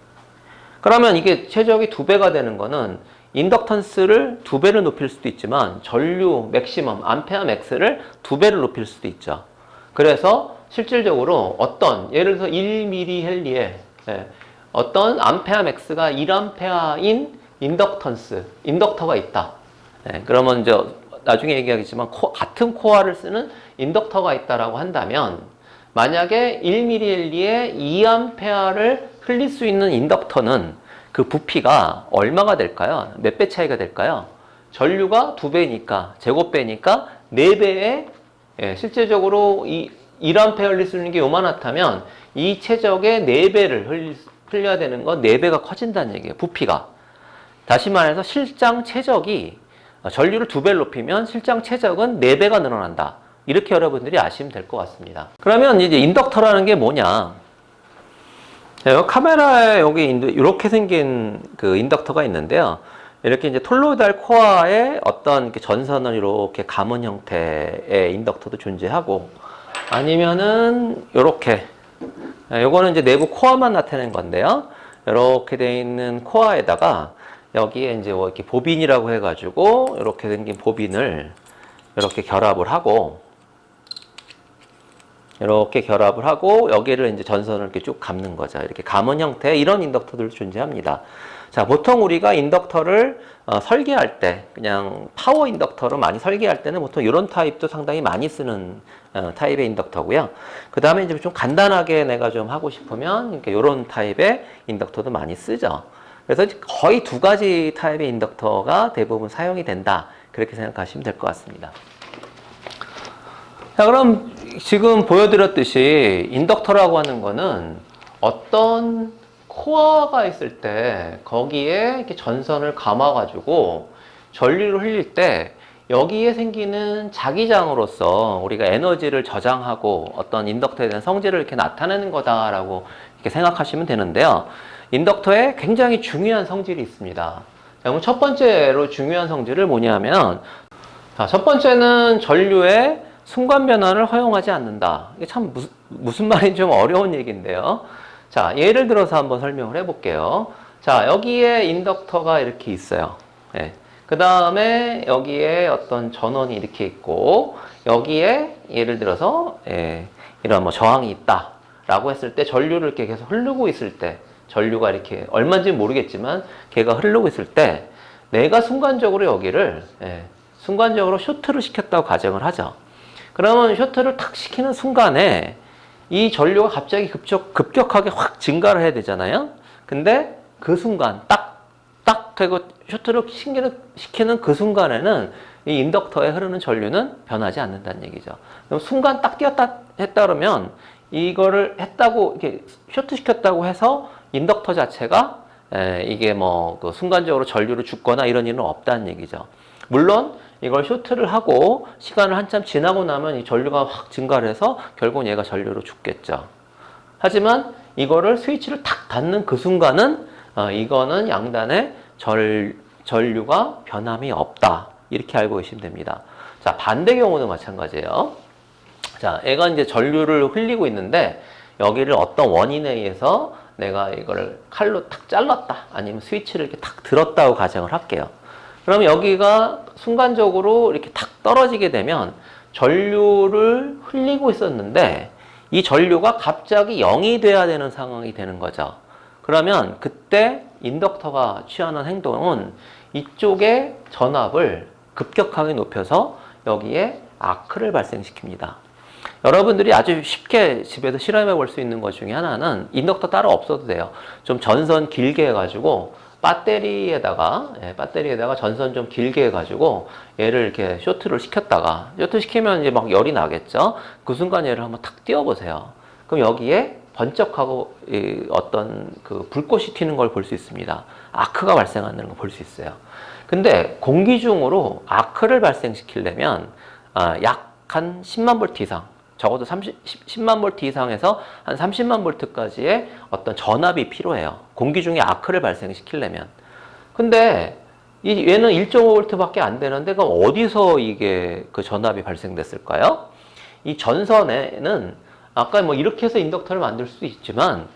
그러면 이게 최적이 2배가 되는 거는 인덕턴스를 2배를 높일 수도 있지만 전류 맥시멈, 암페어 맥스를 2배를 높일 수도 있죠. 그래서 실질적으로 어떤 예를 들어서 1mH에 어떤 암페어 맥스가 1암페어인 인덕터가 있다. 그러면 이제 나중에 얘기하겠지만 같은 코어를 쓰는 인덕터가 있다라고 한다면 만약에 1mH에 2A를 흘릴 수 있는 인덕터는 그 부피가 얼마가 될까요? 몇 배 차이가 될까요? 전류가 2배니까, 제곱배니까 4배의 실제적으로 이 1A 흘릴 수 있는 게 요만하다면 이 최적의 4배를 흘려야 되는 건 4배가 커진다는 얘기예요. 부피가. 다시 말해서 실장 최적이 전류를 2배를 높이면 실장 최적은 4배가 늘어난다. 이렇게 여러분들이 아시면 될 것 같습니다. 그러면 이제 인덕터라는 게 뭐냐? 카메라에 여기 이렇게 생긴 그 인덕터가 있는데요. 이렇게 이제 톨로이달 코어에 어떤 이렇게 전선을 이렇게 감은 형태의 인덕터도 존재하고 아니면은 이렇게 요거는 이제 내부 코어만 나타낸 건데요. 이렇게 되어 있는 코어에다가 여기에 이제 뭐 이렇게 보빈이라고 해가지고 이렇게 생긴 보빈을 이렇게 결합을 하고 여기를 이제 전선을 이렇게 쭉 감는 거죠. 이렇게 감은 형태의 이런 인덕터들도 존재합니다. 자, 보통 우리가 인덕터를 설계할 때, 그냥 파워 인덕터로 많이 설계할 때는 보통 이런 타입도 상당히 많이 쓰는 타입의 인덕터고요. 그 다음에 이제 좀 간단하게 내가 좀 하고 싶으면 이렇게 이런 타입의 인덕터도 많이 쓰죠. 그래서 거의 2가지 타입의 인덕터가 대부분 사용이 된다. 그렇게 생각하시면 될 것 같습니다. 자, 그럼 지금 보여드렸듯이 인덕터라고 하는 거는 어떤 코어가 있을 때 거기에 이렇게 전선을 감아가지고 전류를 흘릴 때 여기에 생기는 자기장으로서 우리가 에너지를 저장하고 어떤 인덕터에 대한 성질을 이렇게 나타내는 거다라고 이렇게 생각하시면 되는데요. 인덕터에 굉장히 중요한 성질이 있습니다. 자, 그럼 첫 번째로 중요한 성질을 뭐냐면, 자, 첫 번째는 전류의 순간 변화를 허용하지 않는다. 이게 참 무슨 말인지 좀 어려운 얘기인데요. 자, 예를 들어서 한번 설명을 해볼게요. 자, 여기에 인덕터가 이렇게 있어요. 예. 그 다음에 여기에 어떤 전원이 이렇게 있고, 여기에 예를 들어서 이런 뭐 저항이 있다라고 했을 때, 전류를 이렇게 계속 흐르고 있을 때, 전류가 이렇게 얼마인지는 모르겠지만 걔가 흐르고 있을 때 내가 순간적으로 여기를 순간적으로 쇼트를 시켰다고 가정을 하죠. 그러면 쇼트를 탁 시키는 순간에 이 전류가 갑자기 급격하게 확 증가를 해야 되잖아요. 근데 그 순간 딱 하고 쇼트를 시키는 그 순간에는 이 인덕터에 흐르는 전류는 변하지 않는다는 얘기죠. 그럼 순간 딱 뛰었다 했다 그러면 이거를 했다고 이렇게 쇼트 시켰다고 해서 인덕터 자체가 이게 뭐 그 순간적으로 전류를 죽거나 이런 일은 없다는 얘기죠. 물론 이걸 쇼트를 하고 시간을 한참 지나고 나면 이 전류가 확 증가를 해서 결국은 얘가 전류로 죽겠죠. 하지만 이거를 스위치를 탁 닫는 그 순간은 이거는 양단에 전류가 변함이 없다. 이렇게 알고 계시면 됩니다. 자, 반대 경우도 마찬가지예요. 자, 얘가 이제 전류를 흘리고 있는데 여기를 어떤 원인에 의해서 내가 이거를 칼로 탁 잘랐다. 아니면 스위치를 이렇게 탁 들었다고 가정을 할게요. 그럼 여기가 순간적으로 이렇게 탁 떨어지게 되면 전류를 흘리고 있었는데 이 전류가 갑자기 0이 돼야 되는 상황이 되는 거죠. 그러면 그때 인덕터가 취하는 행동은 이쪽의 전압을 급격하게 높여서 여기에 아크를 발생시킵니다. 여러분들이 아주 쉽게 집에서 실험해 볼 수 있는 것 중에 하나는 인덕터 따로 없어도 돼요. 좀 전선 길게 해가지고 배터리에다가 전선 좀 길게 해가지고 얘를 이렇게 쇼트를 시켰다가 쇼트 시키면 이제 막 열이 나겠죠. 그 순간 얘를 한번 탁 띄워보세요. 그럼 여기에 번쩍하고 어떤 그 불꽃이 튀는 걸 볼 수 있습니다. 아크가 발생하는 걸 볼 수 있어요. 근데 공기 중으로 아크를 발생시키려면 약 한 10만 볼트 이상, 적어도 10만 볼트 이상에서 한 30만 볼트까지의 어떤 전압이 필요해요. 공기 중에 아크를 발생시키려면. 근데 얘는 1.5 볼트밖에 안 되는데 그럼 어디서 이게 그 전압이 발생됐을까요? 이 전선에는 아까 뭐 이렇게 해서 인덕터를 만들 수도 있지만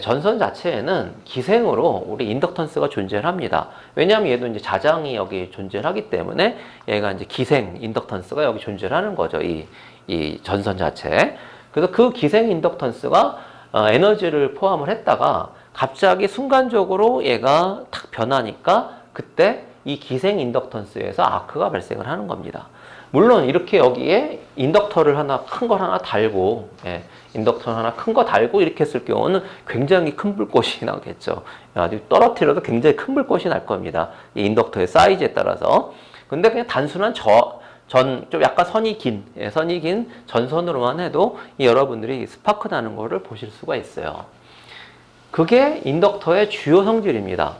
전선 자체에는 기생으로 우리 인덕턴스가 존재를 합니다. 왜냐하면 얘도 이제 자장이 여기 존재를 하기 때문에 얘가 이제 기생 인덕턴스가 여기 존재를 하는 거죠. 이 전선 자체에. 그래서 그 기생 인덕턴스가 에너지를 포함을 했다가 갑자기 순간적으로 얘가 탁 변하니까 그때 이 기생 인덕턴스에서 아크가 발생을 하는 겁니다. 물론 이렇게 여기에 인덕터를 큰 걸 하나 달고 인덕터 하나 큰 거 달고 이렇게 했을 경우는 굉장히 큰 불꽃이 나겠죠. 아주 떨어뜨려도 굉장히 큰 불꽃이 날 겁니다. 이 인덕터의 사이즈에 따라서. 근데 그냥 단순한 좀 약간 선이 긴 전선으로만 해도 여러분들이 스파크 나는 거를 보실 수가 있어요. 그게 인덕터의 주요 성질입니다.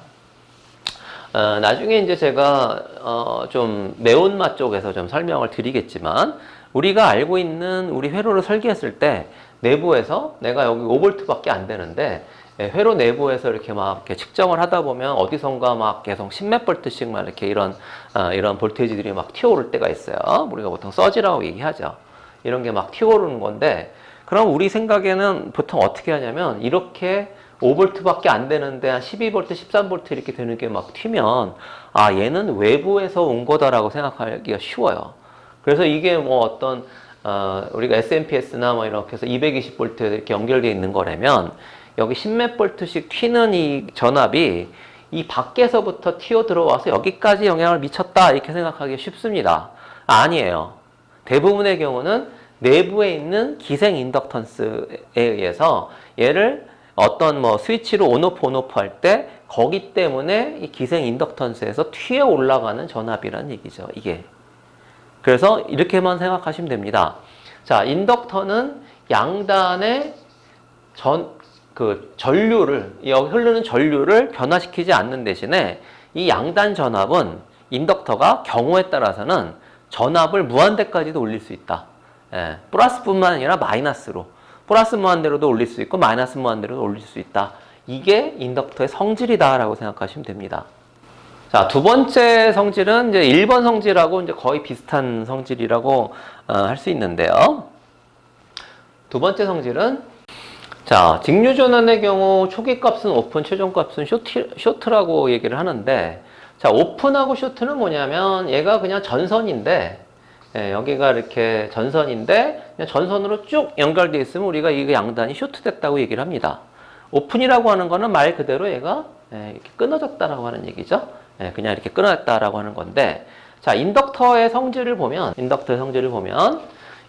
나중에 이제 제가 좀 매운맛 쪽에서 좀 설명을 드리겠지만 우리가 알고 있는 우리 회로를 설계했을 때 내부에서 내가 여기 5V밖에 안 되는데 회로 내부에서 이렇게 막 이렇게 측정을 하다 보면 어디선가 막 계속 10몇 볼트씩 막 이렇게 이런 볼테이지들이 막 튀어오를 때가 있어요. 우리가 보통 서지라고 얘기하죠. 이런 게 막 튀어오르는 건데 그럼 우리 생각에는 보통 어떻게 하냐면 이렇게 5V밖에 안 되는데 한 12V, 13V 이렇게 되는 게 막 튀면 얘는 외부에서 온 거다라고 생각하기가 쉬워요. 그래서 이게 뭐 어떤 우리가 SMPS나 뭐 이렇게 해서 220V 이렇게 연결되어 있는 거라면 여기 10몇 볼트씩 튀는 이 전압이 이 밖에서부터 튀어 들어와서 여기까지 영향을 미쳤다 이렇게 생각하기 쉽습니다. 아니에요. 대부분의 경우는 내부에 있는 기생 인덕턴스에 의해서 얘를 어떤 뭐 스위치로 온오프 할 때 거기 때문에 이 기생 인덕턴스에서 튀어 올라가는 전압이라는 얘기죠. 이게. 그래서 이렇게만 생각하시면 됩니다. 자, 인덕터는 양단의 전류를, 여기 흐르는 전류를 변화시키지 않는 대신에 이 양단 전압은 인덕터가 경우에 따라서는 전압을 무한대까지도 올릴 수 있다. 예, 플러스뿐만 아니라 마이너스로. 플러스 무한대로도 올릴 수 있고 마이너스 무한대로도 올릴 수 있다. 이게 인덕터의 성질이다라고 생각하시면 됩니다. 자, 두 번째 성질은 이제 1번 성질하고 이제 거의 비슷한 성질이라고 할 수 있는데요. 두 번째 성질은 자, 직류 전환의 경우 초기 값은 오픈, 최종 값은 쇼트라고 얘기를 하는데 자, 오픈하고 쇼트는 뭐냐면 얘가 그냥 전선인데 예, 여기가 이렇게 전선인데 그냥 전선으로 쭉 연결되어 있으면 우리가 이 양단이 쇼트됐다고 얘기를 합니다. 오픈이라고 하는 거는 말 그대로 얘가 이렇게 끊어졌다라고 하는 얘기죠. 그냥 이렇게 끊어졌다라고 하는 건데, 자, 인덕터의 성질을 보면,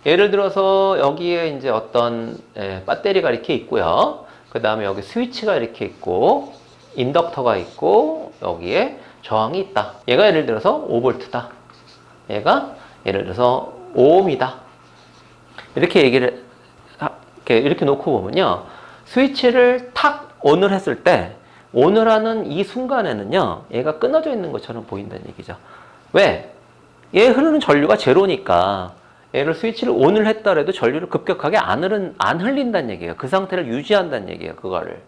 예를 들어서 여기에 이제 어떤 배터리가 이렇게 있고요. 그 다음에 여기 스위치가 이렇게 있고, 인덕터가 있고, 여기에 저항이 있다. 얘가 예를 들어서 5V다. 얘가 예를 들어서 5ohm이다. 이렇게 이렇게 놓고 보면요. 스위치를 탁 ON을 했을 때 ON을 하는 이 순간에는요. 얘가 끊어져 있는 것처럼 보인다는 얘기죠. 왜? 얘 흐르는 전류가 제로니까 얘를 스위치를 ON을 했다 해도 전류를 급격하게 안 흘린다는 얘기예요. 그 상태를 유지한다는 얘기예요. 그거를.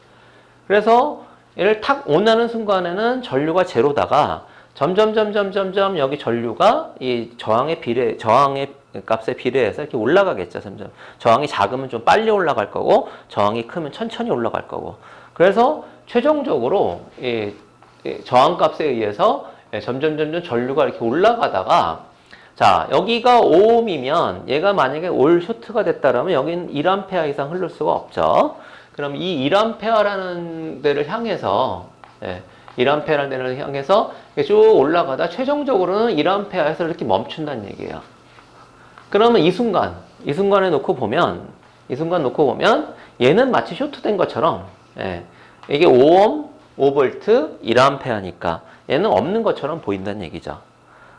그래서 얘를 탁 ON하는 순간에는 전류가 제로다가 점점 여기 전류가 이 저항의 값에 비례해서 이렇게 올라가겠죠. 점점. 저항이 작으면 좀 빨리 올라갈 거고, 저항이 크면 천천히 올라갈 거고. 그래서 최종적으로 이 저항 값에 의해서 점점 전류가 이렇게 올라가다가, 자, 여기가 5ohm이면 얘가 만약에 올 쇼트가 됐다라면 여기는 1A 이상 흐를 수가 없죠. 그럼 이 1A라는 데를 향해서 1A라는 데를 향해서 쭉 올라가다 최종적으로는 1A에서 이렇게 멈춘다는 얘기예요. 그러면 이 순간에 놓고 보면 얘는 마치 쇼트된 것처럼 이게 5ohm, 5V, 1A니까 얘는 없는 것처럼 보인다는 얘기죠.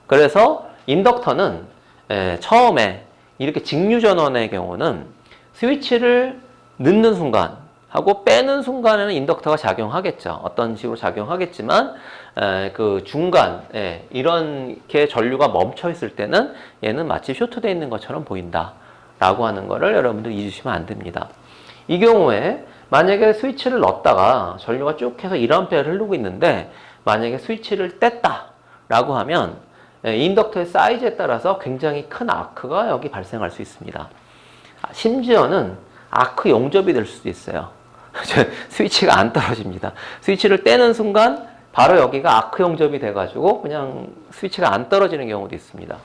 그래서 인덕터는 처음에 이렇게 직류 전원의 경우는 스위치를 넣는 순간 하고 빼는 순간에는 인덕터가 작용하겠죠. 어떤 식으로 작용하겠지만 그 중간 이렇게 전류가 멈춰 있을 때는 얘는 마치 쇼트되어 있는 것처럼 보인다 라고 하는 거를 여러분들 잊으시면 안 됩니다. 이 경우에 만약에 스위치를 넣었다가 전류가 쭉 해서 1A를 흐르고 있는데 만약에 스위치를 뗐다 라고 하면 인덕터의 사이즈에 따라서 굉장히 큰 아크가 여기 발생할 수 있습니다. 심지어는 아크 용접이 될 수도 있어요. 스위치가 안 떨어집니다. 스위치를 떼는 순간 바로 여기가 아크 용접이 돼가지고 그냥 스위치가 안 떨어지는 경우도 있습니다.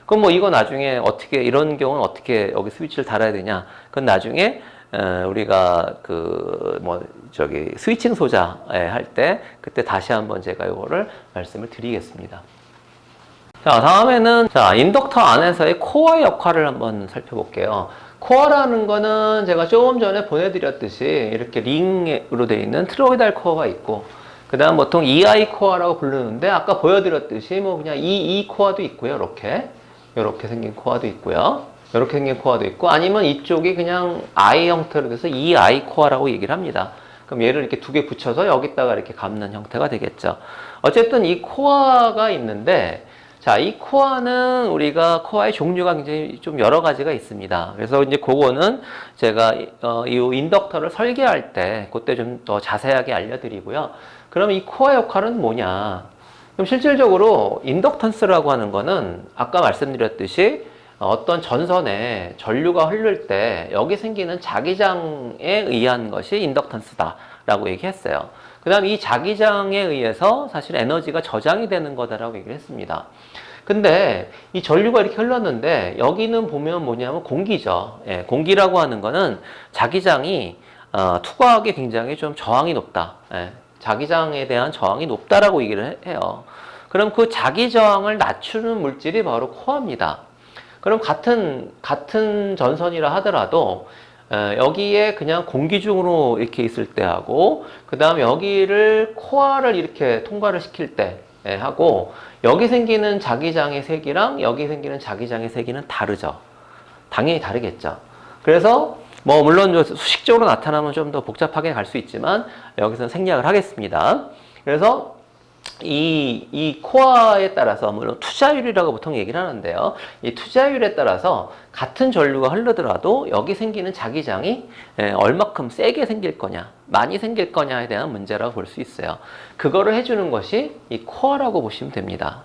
그럼 뭐 이거 나중에 이런 경우는 어떻게 여기 스위치를 달아야 되냐? 그건 나중에 우리가 스위칭 소자 할 때 그때 다시 한번 제가 이거를 말씀을 드리겠습니다. 자, 다음에는 인덕터 안에서의 코어의 역할을 한번 살펴볼게요. 코어라는 거는 제가 조금 전에 보내드렸듯이 이렇게 링으로 되어 있는 트로이달 코어가 있고, 그 다음 보통 EI 코어라고 부르는데 아까 보여드렸듯이 뭐 그냥 EE 코어도 있고요. 이렇게 생긴 코어도 있고요. 이렇게 생긴 코어도 있고, 아니면 이쪽이 그냥 I 형태로 돼서 EI 코어라고 얘기를 합니다. 그럼 얘를 이렇게 두 개 붙여서 여기다가 이렇게 감는 형태가 되겠죠. 어쨌든 이 코어가 있는데, 자, 이 코어는 우리가 코어의 종류가 굉장히 좀 여러 가지가 있습니다. 그래서 이제 그거는 제가 이 인덕터를 설계할 때 그때 좀 더 자세하게 알려드리고요. 그럼 이 코어 역할은 뭐냐? 그럼 실질적으로 인덕턴스라고 하는 거는 아까 말씀드렸듯이 어떤 전선에 전류가 흐를 때 여기 생기는 자기장에 의한 것이 인덕턴스다라고 얘기했어요. 그 다음 이 자기장에 의해서 사실 에너지가 저장이 되는 거다라고 얘기를 했습니다. 근데 이 전류가 이렇게 흘렀는데 여기는 보면 뭐냐면 공기죠. 공기라고 하는 거는 자기장이 투과하기 굉장히 좀 저항이 높다. 자기장에 대한 저항이 높다라고 얘기를 해요. 그럼 그 자기 저항을 낮추는 물질이 바로 코어입니다. 그럼 같은 전선이라 하더라도 여기에 그냥 공기 중으로 이렇게 있을 때 하고, 그 다음 여기를 코어를 이렇게 통과를 시킬 때 하고, 여기 생기는 자기장의 색이랑 여기 생기는 자기장의 색이는 다르죠. 당연히 다르겠죠. 그래서 뭐 물론 수식적으로 나타나면 좀 더 복잡하게 갈 수 있지만 여기서는 생략을 하겠습니다. 그래서 이 코어에 따라서, 물론 투자율이라고 보통 얘기를 하는데요. 이 투자율에 따라서 같은 전류가 흐르더라도 여기 생기는 자기장이 얼마큼 세게 생길 거냐, 많이 생길 거냐에 대한 문제라고 볼 수 있어요. 그거를 해주는 것이 이 코어라고 보시면 됩니다.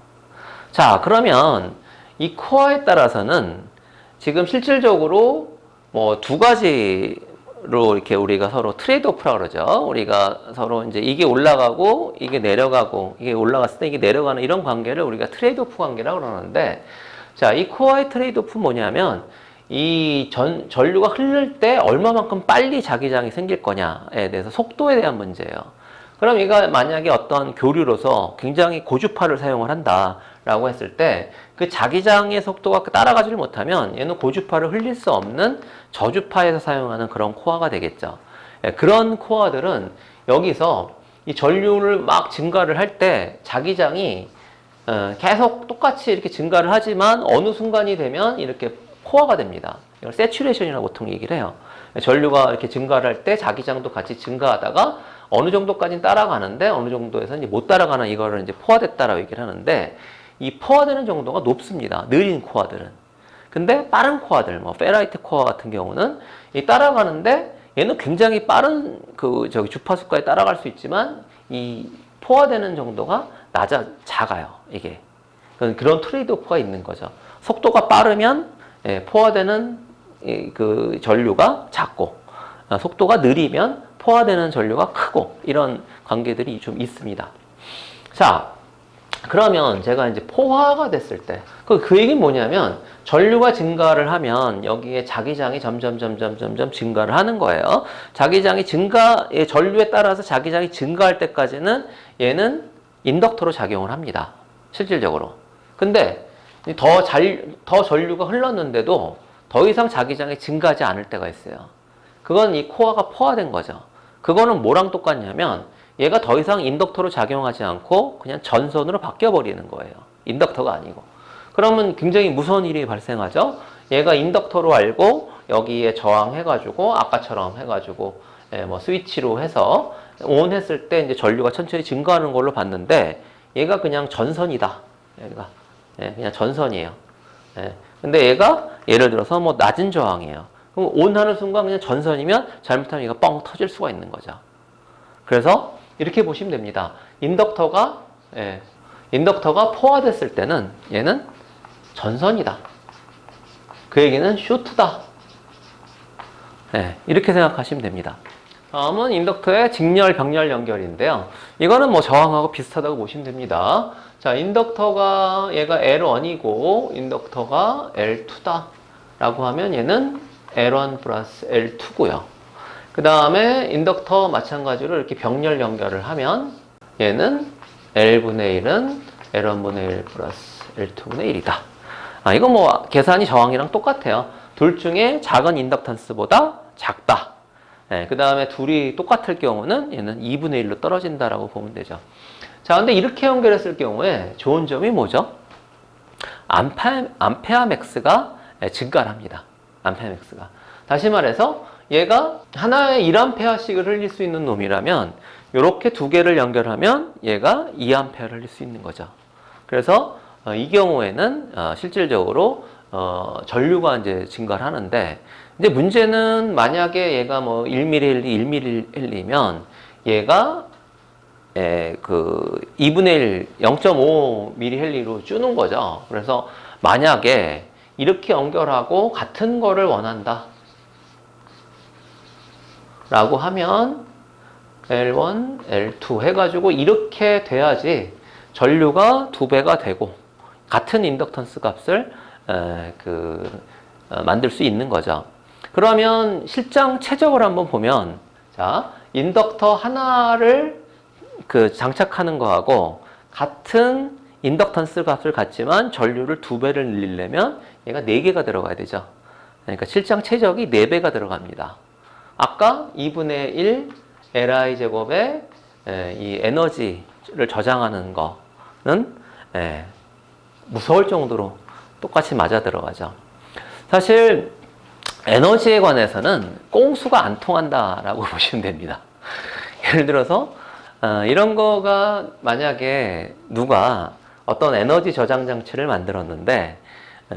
자, 그러면 이 코어에 따라서는 지금 실질적으로 뭐 두 가지로 이렇게 우리가 서로 트레이드 오프라고 그러죠. 우리가 서로 이제 이게 올라가고 이게 내려가고 이게 올라갔을 때 이게 내려가는 이런 관계를 우리가 트레이드 오프 관계라고 그러는데, 자, 이 코어의 트레이드 오프 뭐냐면 이 전류가 흐를 때 얼마만큼 빨리 자기장이 생길 거냐에 대해서 속도에 대한 문제예요. 그럼 얘가 만약에 어떤 교류로서 굉장히 고주파를 사용을 한다라고 했을 때 그 자기장의 속도가 따라가지를 못하면 얘는 고주파를 흘릴 수 없는 저주파에서 사용하는 그런 코어가 되겠죠. 그런 코어들은 여기서 이 전류를 막 증가를 할 때 자기장이 계속 똑같이 이렇게 증가를 하지만 어느 순간이 되면 이렇게 포화가 됩니다. 이걸 세츄레이션이라고 보통 얘기를 해요. 전류가 이렇게 증가를 할 때 자기장도 같이 증가하다가 어느 정도까지는 따라가는데 어느 정도에서 이제 못 따라가는 이거를 이제 포화됐다라고 얘기를 하는데, 이 포화되는 정도가 높습니다. 느린 코어들은. 근데 빠른 코어들, 뭐 페라이트 코어 같은 경우는 이 따라가는데 얘는 굉장히 빠른 주파수까지 따라갈 수 있지만 이 포화되는 정도가 작아요. 이게 그런 트레이드 오프가 있는 거죠. 속도가 빠르면 포화되는 그 전류가 작고, 속도가 느리면 포화되는 전류가 크고, 이런 관계들이 좀 있습니다. 자, 그러면 제가 이제 포화가 됐을 때, 그 얘기는 뭐냐면, 전류가 증가를 하면 여기에 자기장이 점점 증가를 하는 거예요. 자기장이 전류에 따라서 자기장이 증가할 때까지는 얘는 인덕터로 작용을 합니다. 실질적으로. 근데 더 전류가 흘렀는데도 더 이상 자기장이 증가하지 않을 때가 있어요. 그건 이 코어가 포화된 거죠. 그거는 뭐랑 똑같냐면 얘가 더 이상 인덕터로 작용하지 않고 그냥 전선으로 바뀌어버리는 거예요. 인덕터가 아니고. 그러면 굉장히 무서운 일이 발생하죠. 얘가 인덕터로 알고 여기에 저항해가지고 아까처럼 해가지고 뭐 스위치로 해서 온 했을 때 이제 전류가 천천히 증가하는 걸로 봤는데 얘가 그냥 전선이다. 얘가 그냥 전선이에요. 근데 얘가 예를 들어서 뭐 낮은 저항이에요. 그럼 온 하는 순간 그냥 전선이면 잘못하면 얘가 뻥 터질 수가 있는 거죠. 그래서 이렇게 보시면 됩니다. 인덕터가 포화됐을 때는 얘는 전선이다. 그 얘기는 쇼트다. 이렇게 생각하시면 됩니다. 다음은 인덕터의 직렬, 병렬 연결인데요. 이거는 뭐 저항하고 비슷하다고 보시면 됩니다. 자, 인덕터가 얘가 L1이고 인덕터가 L2다 라고 하면 얘는 L1 플러스 L2고요. 그 다음에 인덕터 마찬가지로 이렇게 병렬 연결을 하면 얘는 L분의 1은 L1분의 1 플러스 L2분의 1이다. 이거 뭐 계산이 저항이랑 똑같아요. 둘 중에 작은 인덕턴스보다 작다. 그 다음에 둘이 똑같을 경우는 얘는 2분의 1로 떨어진다라고 보면 되죠. 자, 근데 이렇게 연결했을 경우에 좋은 점이 뭐죠? 암페어 맥스가 증가를 합니다. 암페어 맥스가. 다시 말해서 얘가 하나에 1암페어씩을 흘릴 수 있는 놈이라면 이렇게 두 개를 연결하면 얘가 2암페어를 흘릴 수 있는 거죠. 그래서 이 경우에는 실질적으로 전류가 이제 증가를 하는데, 이제 문제는 만약에 얘가 뭐 1mm, 1mm 흘리면 얘가 그 2분의 1, 0.5mH로 주는 거죠. 그래서 만약에 이렇게 연결하고 같은 거를 원한다 라고 하면 L1, L2 해가지고 이렇게 돼야지 전류가 2배가 되고 같은 인덕턴스 값을 만들 수 있는 거죠. 그러면 실장 최적을 한번 보면, 자, 인덕터 하나를 장착하는 거하고 같은 인덕턴스 값을 갖지만 전류를 2배를 늘리려면 얘가 4개가 들어가야 되죠. 그러니까 실장 최적이 4배가 들어갑니다. 아까 2분의 1 Li 제곱에 이 에너지를 저장하는 거는 무서울 정도로 똑같이 맞아 들어가죠. 사실 에너지에 관해서는 꽁수가 안 통한다라고 보시면 됩니다. 예를 들어서 이런 거가 만약에 누가 어떤 에너지 저장 장치를 만들었는데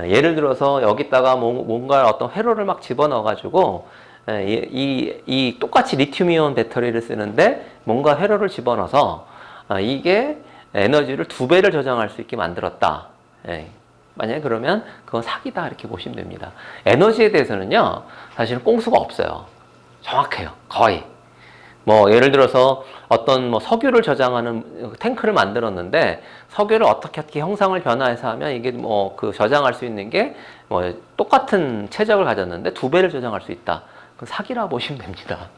예를 들어서 여기다가 뭔가 어떤 회로를 막 집어넣어가지고 이 똑같이 리튬이온 배터리를 쓰는데 뭔가 회로를 집어넣어서 이게 에너지를 2배를 저장할 수 있게 만들었다. 만약에 그러면 그건 사기다 이렇게 보시면 됩니다. 에너지에 대해서는요 사실은 꼼수가 없어요. 정확해요. 거의. 뭐 예를 들어서 어떤 뭐 석유를 저장하는 탱크를 만들었는데 석유를 어떻게 형상을 변화해서 하면 이게 뭐 그 저장할 수 있는 게 뭐 똑같은 체적을 가졌는데 2배를 저장할 수 있다. 그 사기라고 보시면 됩니다.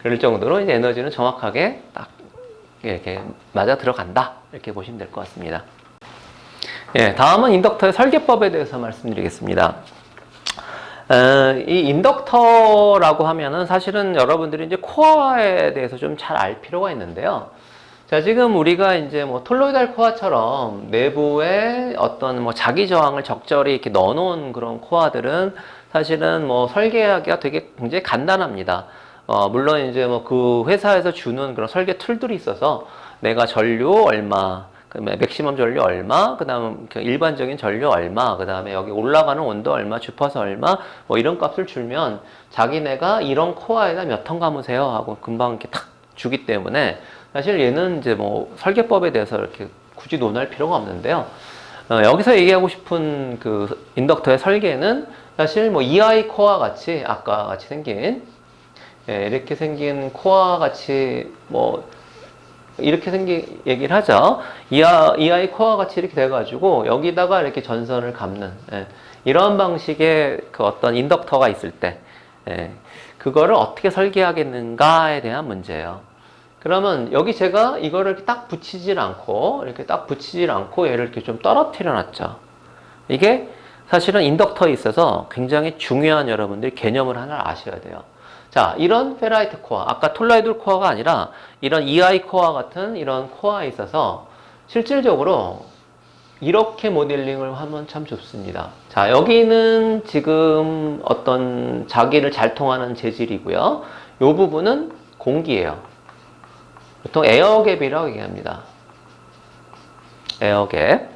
그럴 정도로 이제 에너지는 정확하게 딱 이렇게 맞아 들어간다 이렇게 보시면 될 것 같습니다. 예, 다음은 인덕터의 설계법에 대해서 말씀드리겠습니다. 이 인덕터라고 하면은 사실은 여러분들이 이제 코어에 대해서 좀 잘 알 필요가 있는데요. 자, 지금 우리가 이제 뭐 톨로이달 코어처럼 내부에 어떤 뭐 자기 저항을 적절히 이렇게 넣어 놓은 그런 코어들은 사실은 뭐 설계하기가 되게 굉장히 간단합니다. 물론 이제 뭐 그 회사에서 주는 그런 설계 툴들이 있어서 내가 전류 얼마, 그다음에 맥시멈 전류 얼마, 그다음 일반적인 전류 얼마, 그다음에 여기 올라가는 온도 얼마, 주파수 얼마, 뭐 이런 값을 주면 자기네가 이런 코어에다 몇 턴 감으세요 하고 금방 이렇게 탁 주기 때문에 사실 얘는 이제 뭐 설계법에 대해서 이렇게 굳이 논할 필요가 없는데요. 여기서 얘기하고 싶은 그 인덕터의 설계는 사실 뭐 EI 코어와 같이 아까 같이 생긴 이렇게 생긴 코어와 같이 뭐 이렇게 생긴 얘기를 하죠. EI 코어와 같이 이렇게 돼가지고 여기다가 이렇게 전선을 감는 이런 방식의 그 어떤 인덕터가 있을 때 그거를 어떻게 설계하겠는가에 대한 문제예요. 그러면 여기 제가 이거를 이렇게 딱 붙이질 않고 얘를 이렇게 좀 떨어뜨려 놨죠. 이게 사실은 인덕터에 있어서 굉장히 중요한 여러분들이 개념을 하나 아셔야 돼요. 자, 이런 페라이트 코어, 아까 톨로이드 코어가 아니라 이런 EI 코어 같은 이런 코어에 있어서 실질적으로 이렇게 모델링을 하면 참 좋습니다. 자, 여기는 지금 어떤 자기를 잘 통하는 재질이고요. 이 부분은 공기예요. 보통 에어갭이라고 얘기합니다. 에어갭.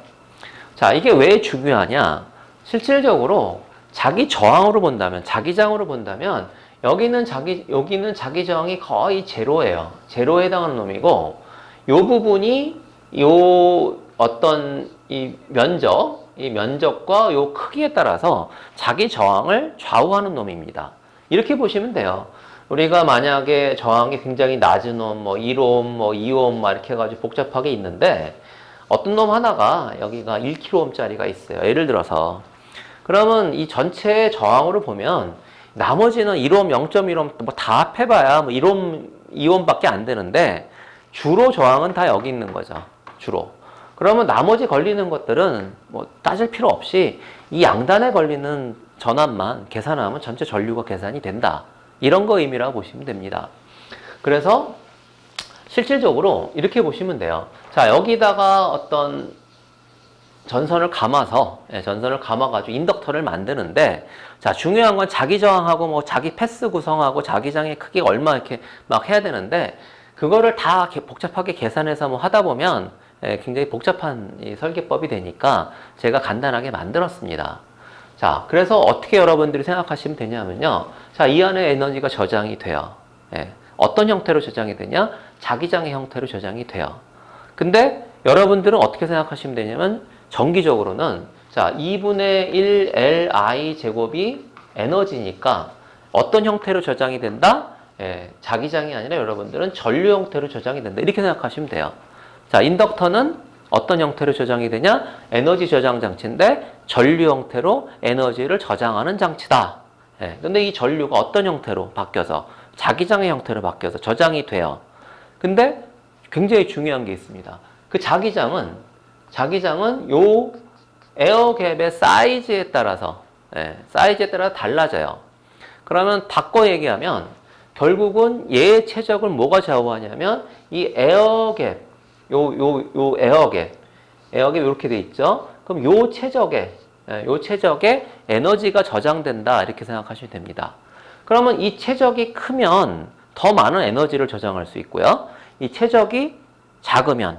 자, 이게 왜 중요하냐? 실질적으로 자기 저항으로 본다면, 자기장으로 본다면 여기는 자기 저항이 거의 제로예요. 제로에 해당하는 놈이고, 요 부분이 요 어떤 이 면적과 요 크기에 따라서 자기 저항을 좌우하는 놈입니다. 이렇게 보시면 돼요. 우리가 만약에 저항이 굉장히 낮은 놈, 뭐 1옴, 뭐 2옴 막 이렇게 해가지고 복잡하게 있는데 어떤 놈 하나가 여기가 1kΩ짜리가 있어요. 예를 들어서. 그러면 이 전체 저항으로 보면 나머지는 1옴, 0.1옴 뭐 다 합해봐야 뭐 1옴, 2옴밖에 안 되는데 주로 저항은 다 여기 있는 거죠. 주로. 그러면 나머지 걸리는 것들은 뭐 따질 필요 없이 이 양단에 걸리는 전압만 계산하면 전체 전류가 계산이 된다. 이런 거 의미라고 보시면 됩니다. 그래서 실질적으로 이렇게 보시면 돼요. 자, 여기다가 어떤 전선을 감아가지고 인덕터를 만드는데, 자, 중요한 건 자기 저항하고 뭐 자기 패스 구성하고 자기장의 크기가 얼마 이렇게 막 해야 되는데, 그거를 다 복잡하게 계산해서 뭐 하다 보면 굉장히 복잡한 이 설계법이 되니까 제가 간단하게 만들었습니다. 자, 그래서 어떻게 여러분들이 생각하시면 되냐면요. 자, 이 안에 에너지가 저장이 돼요. 어떤 형태로 저장이 되냐? 자기장의 형태로 저장이 돼요. 근데 여러분들은 어떻게 생각하시면 되냐면 정기적으로는 자, 2분의 1 Li 제곱이 에너지니까 어떤 형태로 저장이 된다? 자기장이 아니라 여러분들은 전류 형태로 저장이 된다. 이렇게 생각하시면 돼요. 자, 인덕터는 어떤 형태로 저장이 되냐? 에너지 저장 장치인데 전류 형태로 에너지를 저장하는 장치다. 근데 이 전류가 어떤 형태로 바뀌어서 자기장의 형태로 바뀌어서 저장이 돼요. 근데 굉장히 중요한 게 있습니다. 그 자기장은 요 에어갭의 사이즈에 따라서 달라져요. 그러면 바꿔 얘기하면 결국은 얘의 최적을 뭐가 좌우하냐면 이 에어갭, 요 에어갭 이렇게 돼 있죠. 그럼 요 최적에 에너지가 저장된다 이렇게 생각하시면 됩니다. 그러면 이 최적이 크면 더 많은 에너지를 저장할 수 있고요. 이 최적이 작으면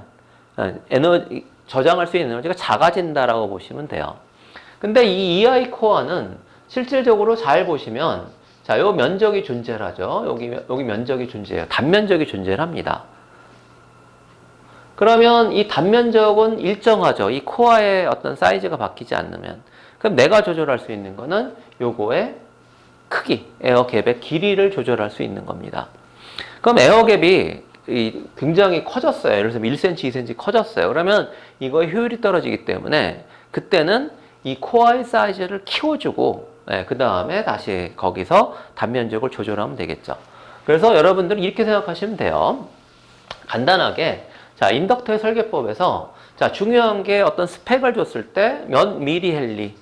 저장할 수 있는 에너지가 작아진다라고 보시면 돼요. 근데 이 EI 코어는 실질적으로 잘 보시면 자, 요 면적이 존재를 하죠. 여기 면적이 존재해요. 단면적이 존재를 합니다. 그러면 이 단면적은 일정하죠. 이 코어의 어떤 사이즈가 바뀌지 않으면. 그럼 내가 조절할 수 있는 거는 요거의 크기, 에어갭의 길이를 조절할 수 있는 겁니다. 그럼 에어갭이 굉장히 커졌어요. 예를 들어서 1cm, 2cm 커졌어요. 그러면 이거의 효율이 떨어지기 때문에 그때는 이 코어의 사이즈를 키워주고 그 다음에 다시 거기서 단면적을 조절하면 되겠죠. 그래서 여러분들은 이렇게 생각하시면 돼요. 간단하게 자, 인덕터의 설계법에서 자, 중요한 게 어떤 스펙을 줬을 때 몇 미리헬리,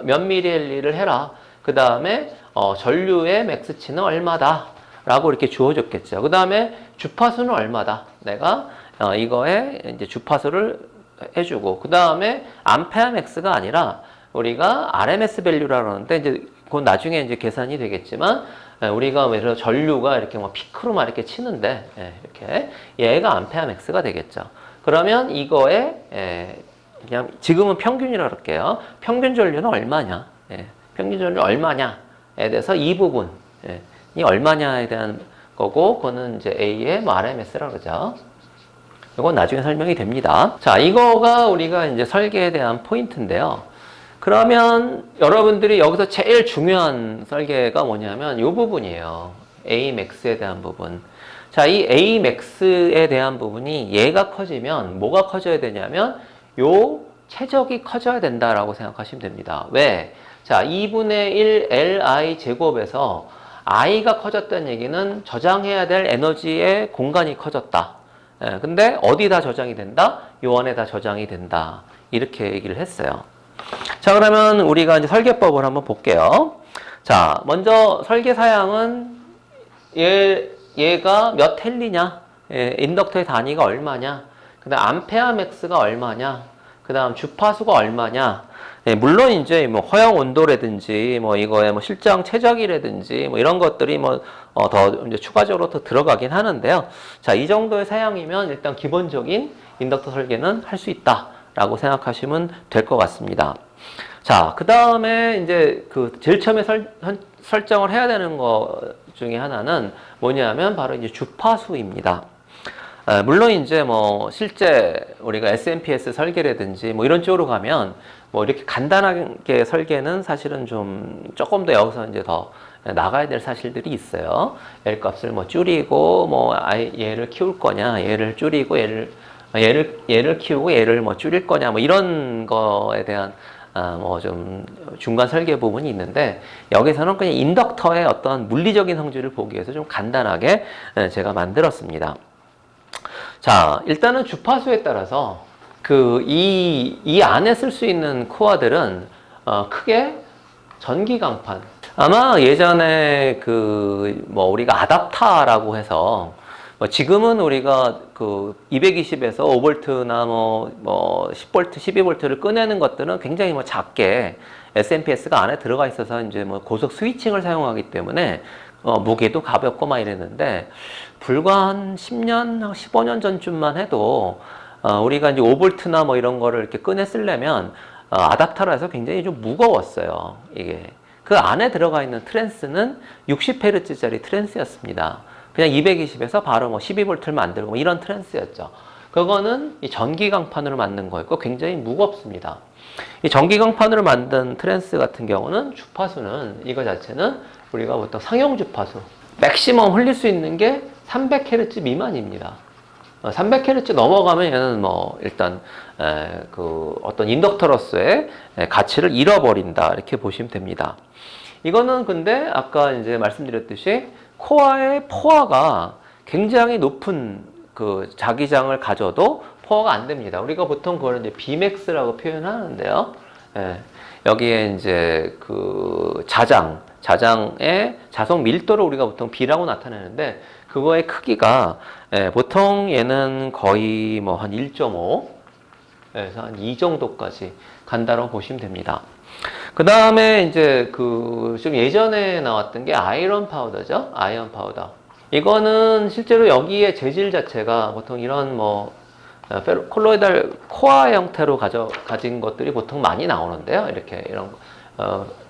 몇 미리헬리를 해라. 그 다음에 전류의 맥스치는 얼마다 라고 이렇게 주어졌겠죠. 그 다음에 주파수는 얼마다. 내가 이거에 이제 주파수를 해주고, 그 다음에 암페어 맥스가 아니라 우리가 RMS 밸류라고 하는데 이제 그건 나중에 이제 계산이 되겠지만 우리가 예를 들어 전류가 이렇게 뭐 피크로만 이렇게 치는데 이렇게 얘가 암페어 맥스가 되겠죠. 그러면 이거에 그냥 지금은 평균이라고 할게요. 평균 전류는 얼마냐? 평균 전류 얼마냐에 대해서 이 부분이 얼마냐에 대한 거고, 그거는 이제 A의 뭐 RMS라고 그러죠. 이건 나중에 설명이 됩니다. 자, 이거가 우리가 이제 설계에 대한 포인트인데요. 그러면 여러분들이 여기서 제일 중요한 설계가 뭐냐면 이 부분이에요. Amax에 대한 부분. 자, 이 Amax에 대한 부분이 얘가 커지면 뭐가 커져야 되냐면 요 최적이 커져야 된다라고 생각하시면 됩니다. 왜? 자, 2분의 1 Li 제곱에서 I가 커졌다는 얘기는 저장해야 될 에너지의 공간이 커졌다. 근데 어디다 저장이 된다? 요 안에 다 저장이 된다. 이렇게 얘기를 했어요. 자, 그러면 우리가 이제 설계법을 한번 볼게요. 자, 먼저 설계 사양은 얘가 몇 헬리냐? 인덕터의 단위가 얼마냐? 그 다음 암페어 맥스가 얼마냐? 그 다음 주파수가 얼마냐? 물론 이제 뭐 허용 온도라든지 뭐 이거에 뭐 실정 최적이라든지 뭐 이런 것들이 뭐 더 이제 추가적으로 더 들어가긴 하는데요. 자, 이 정도의 사양이면 일단 기본적인 인덕터 설계는 할 수 있다라고 생각하시면 될 것 같습니다. 자, 그 다음에 이제 그 제일 처음에 설정을 해야 되는 것 중에 하나는 뭐냐면 바로 이제 주파수입니다. 물론 이제 뭐 실제 우리가 SMPS 설계라든지 뭐 이런 쪽으로 가면 뭐 이렇게 간단하게 설계는 사실은 좀 조금 더 여기서 이제 더 나가야 될 사실들이 있어요. L 값을 뭐 줄이고 뭐 얘를 키울 거냐, 얘를 줄이고 얘를 키우고 얘를 뭐 줄일 거냐, 뭐 이런 거에 대한 뭐 좀 중간 설계 부분이 있는데, 여기서는 그냥 인덕터의 어떤 물리적인 성질을 보기 위해서 좀 간단하게 제가 만들었습니다. 자, 일단은 주파수에 따라서 이 안에 쓸 수 있는 코어들은 크게 전기 강판. 아마 예전에 뭐 우리가 아답타라고 해서 지금은 우리가 220에서 5V나 뭐 10V, 12V를 꺼내는 것들은 굉장히 뭐 작게 SMPS가 안에 들어가 있어서 이제 뭐 고속 스위칭을 사용하기 때문에 무게도 가볍고 막 이랬는데, 불과 한 10년, 15년 전쯤만 해도 우리가 이제 5V나 뭐 이런 거를 이렇게 꺼내 쓰려면 아답터라 해서 굉장히 좀 무거웠어요. 이게 그 안에 들어가 있는 트랜스는 60Hz짜리 트랜스였습니다. 그냥 220에서 바로 뭐 12V를 만들고 뭐 이런 트랜스였죠. 그거는 이 전기 강판으로 만든 거였고 굉장히 무겁습니다. 이 전기 강판으로 만든 트랜스 같은 경우는 주파수는 이거 자체는 우리가 보통 상용 주파수 맥시멈 흘릴 수 있는 게 300Hz 미만입니다. 300Hz 넘어가면 얘는 뭐 일단 어떤 인덕터로서의 가치를 잃어버린다, 이렇게 보시면 됩니다. 이거는 근데 아까 이제 말씀드렸듯이 코어의 포화가 굉장히 높은 자기장을 가져도 포화가 안 됩니다. 우리가 보통 그걸 이제 Bmax라고 표현하는데요. 여기에 이제 자장의 자석 밀도를 우리가 보통 B라고 나타내는데, 그거의 크기가 보통 얘는 거의 뭐 한 1.5에서 한 2 정도까지 간다고 보시면 됩니다. 그 다음에 이제 좀 예전에 나왔던 게 아이런 파우더죠. 아이언 파우더. 이거는 실제로 여기에 재질 자체가 보통 이런 뭐 콜로이달 코아 형태로 가진 것들이 보통 많이 나오는데요. 이렇게 이런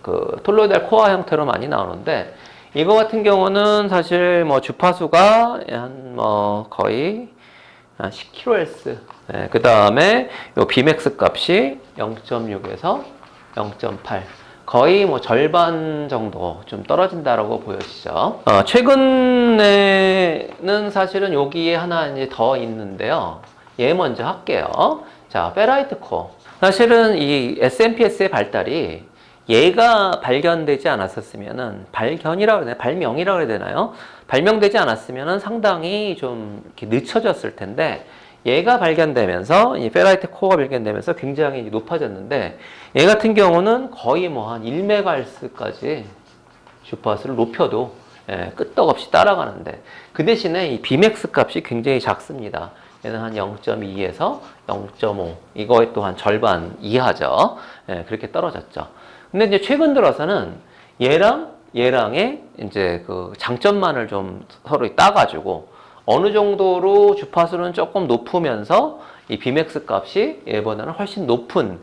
그 톨로이달 코아 형태로 많이 나오는데, 이거 같은 경우는 사실 뭐 주파수가 한 뭐 거의 10kHz. 네, 그 다음에 요 Bmax 값이 0.6에서 0.8. 거의 뭐 절반 정도 좀 떨어진다라고 보여지죠. 최근에는 사실은 여기에 하나 이제 더 있는데요. 얘 먼저 할게요. 자, 페라이트 코어. 사실은 이 SMPS의 발달이 얘가 발견되지 않았었으면은, 발명이라고 해야 되나요? 발명되지 않았으면은 상당히 좀 이렇게 늦춰졌을 텐데, 얘가 발견되면서, 이 페라이트 코어가 발견되면서 굉장히 높아졌는데, 얘 같은 경우는 거의 뭐 한 1MHz까지 주파수를 높여도 끄떡없이 따라가는데, 그 대신에 이 Bmax 값이 굉장히 작습니다. 얘는 한 0.2에서 0.5, 이거의 또 한 절반 이하죠. 그렇게 떨어졌죠. 근데 이제 최근 들어서는 얘랑의 이제 그 장점만을 좀 서로 따가지고 어느 정도로 주파수는 조금 높으면서 이 Bmax 값이 얘보다는 훨씬 높은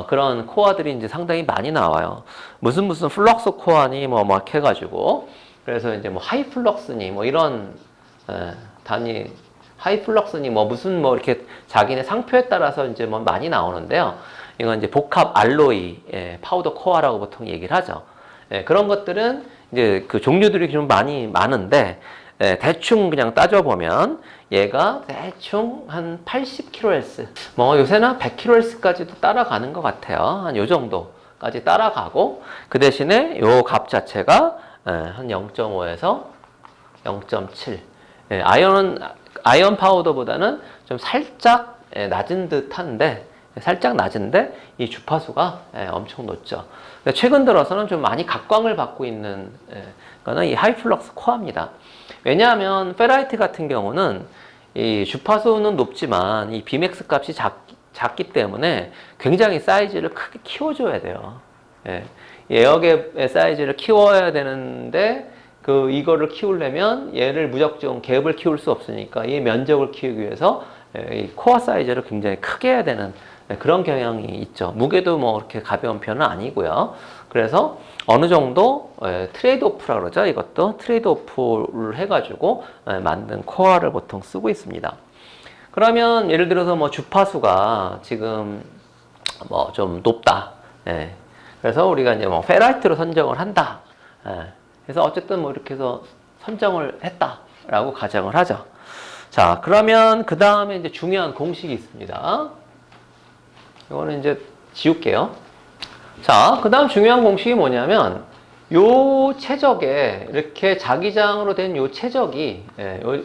그런 코어들이 이제 상당히 많이 나와요. 무슨 플럭스 코어니 뭐 막 해가지고, 그래서 이제 뭐 하이 플럭스니 뭐 이런 단위, 하이 플럭스니 뭐 무슨 뭐 이렇게 자기네 상표에 따라서 이제 뭐 많이 나오는데요. 이건 이제 복합 알로이 파우더 코어라고 보통 얘기를 하죠. 그런 것들은 이제 그 종류들이 좀 많은데, 대충 그냥 따져보면 얘가 대충 한 80kHz, 뭐 요새는 100kHz까지도 따라가는 것 같아요. 한 요 정도까지 따라가고, 그 대신에 요 값 자체가 한 0.5에서 0.7. 아이언 파우더보다는 좀 살짝 낮은 듯한데, 이 주파수가 엄청 높죠. 최근 들어서는 좀 많이 각광을 받고 있는 거는 이 하이플럭스 코어입니다. 왜냐하면 페라이트 같은 경우는 이 주파수는 높지만 이 Bmax 값이 작기 때문에 굉장히 사이즈를 크게 키워줘야 돼요. 에어갭의 사이즈를 키워야 되는데, 이거를 키우려면 얘를 무작정 갭을 키울 수 없으니까 이 면적을 키우기 위해서 이 코어 사이즈를 굉장히 크게 해야 되는 그런 경향이 있죠. 무게도 뭐 그렇게 가벼운 편은 아니고요. 그래서 어느 정도 트레이드 오프라 그러죠. 이것도 트레이드 오프를 해가지고 만든 코어를 보통 쓰고 있습니다. 그러면 예를 들어서 뭐 주파수가 지금 뭐 좀 높다. 그래서 우리가 이제 뭐 페라이트로 선정을 한다. 그래서 어쨌든 뭐 이렇게 해서 선정을 했다라고 가정을 하죠. 자, 그러면 그 다음에 이제 중요한 공식이 있습니다. 이거는 이제 지울게요. 자, 그 다음 중요한 공식이 뭐냐면, 요 최적에, 이렇게 자기장으로 된 요 최적이,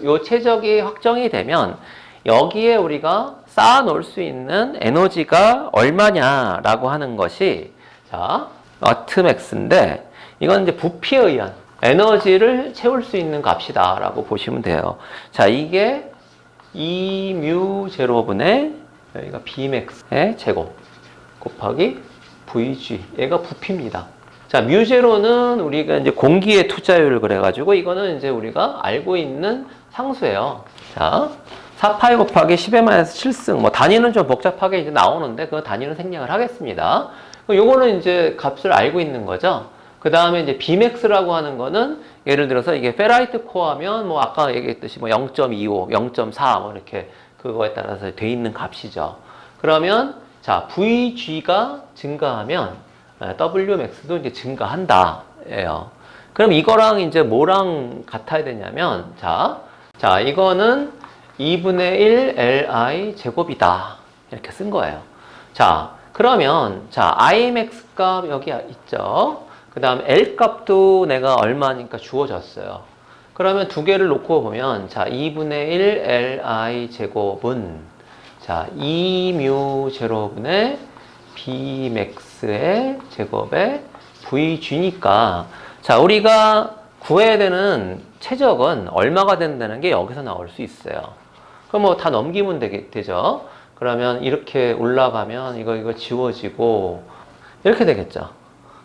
요 최적이 확정이 되면, 여기에 우리가 쌓아 놓을 수 있는 에너지가 얼마냐라고 하는 것이, 자, 워트맥스인데, 이건 이제 부피에 의한 에너지를 채울 수 있는 값이다 라고 보시면 돼요. 자, 이게 2μ0분의 여기가 Bmax의 제곱 곱하기 VG, 얘가 부피입니다. 자, μ0는 우리가 이제 공기의 투자율을 그래가지고 이거는 이제 우리가 알고 있는 상수예요. 자, 4파이 곱하기 10-7승, 뭐 단위는 좀 복잡하게 이제 나오는데 그 단위는 생략을 하겠습니다. 요거는 이제 값을 알고 있는 거죠. 그 다음에 이제 Bmax라고 하는 거는 예를 들어서 이게 페라이트 코어면 뭐 아까 얘기했듯이 뭐 0.25, 0.4 뭐 이렇게 그거에 따라서 돼 있는 값이죠. 그러면 자, VG가 증가하면 Wmax도 이제 증가한다. 예요. 그럼 이거랑 이제 뭐랑 같아야 되냐면 자, 이거는 2분의 1 Li 제곱이다. 이렇게 쓴 거예요. 자, 그러면 자, Imax 값 여기 있죠. 그 다음 L 값도 내가 얼마니까 주어졌어요. 그러면 두 개를 놓고 보면 자, 2분의 1 Li 제곱은 자, 2μ0분의 Bmax의 제곱에 VG니까 자, 우리가 구해야 되는 최적은 얼마가 된다는 게 여기서 나올 수 있어요. 그럼 뭐 다 넘기면 되죠. 그러면 이렇게 올라가면 이거 지워지고 이렇게 되겠죠.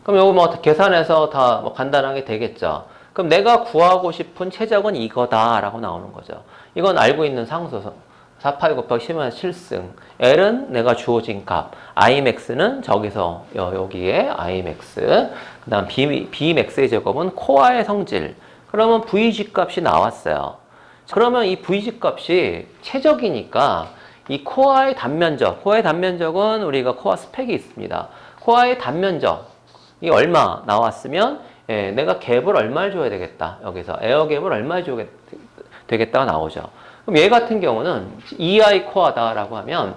그럼 요거 뭐 계산해서 다 뭐 간단하게 되겠죠. 그럼 내가 구하고 싶은 최적은 이거다라고 나오는 거죠. 이건 알고 있는 상수. 4 파이 곱하기 10의 7승. L은 내가 주어진 값. Imax는 저기서 여기에 Imax. 그 다음 Bmax의 제곱은 코어의 성질. 그러면 VG 값이 나왔어요. 그러면 이 VG 값이 최적이니까 이 코어의 단면적은 우리가 코어 스펙이 있습니다. 코어의 단면적이 얼마 나왔으면 내가 갭을 얼마를 줘야 되겠다. 여기서 에어 갭을 얼마 줘야 되겠다가 나오죠. 그럼 얘 같은 경우는 EI 코어다라고 하면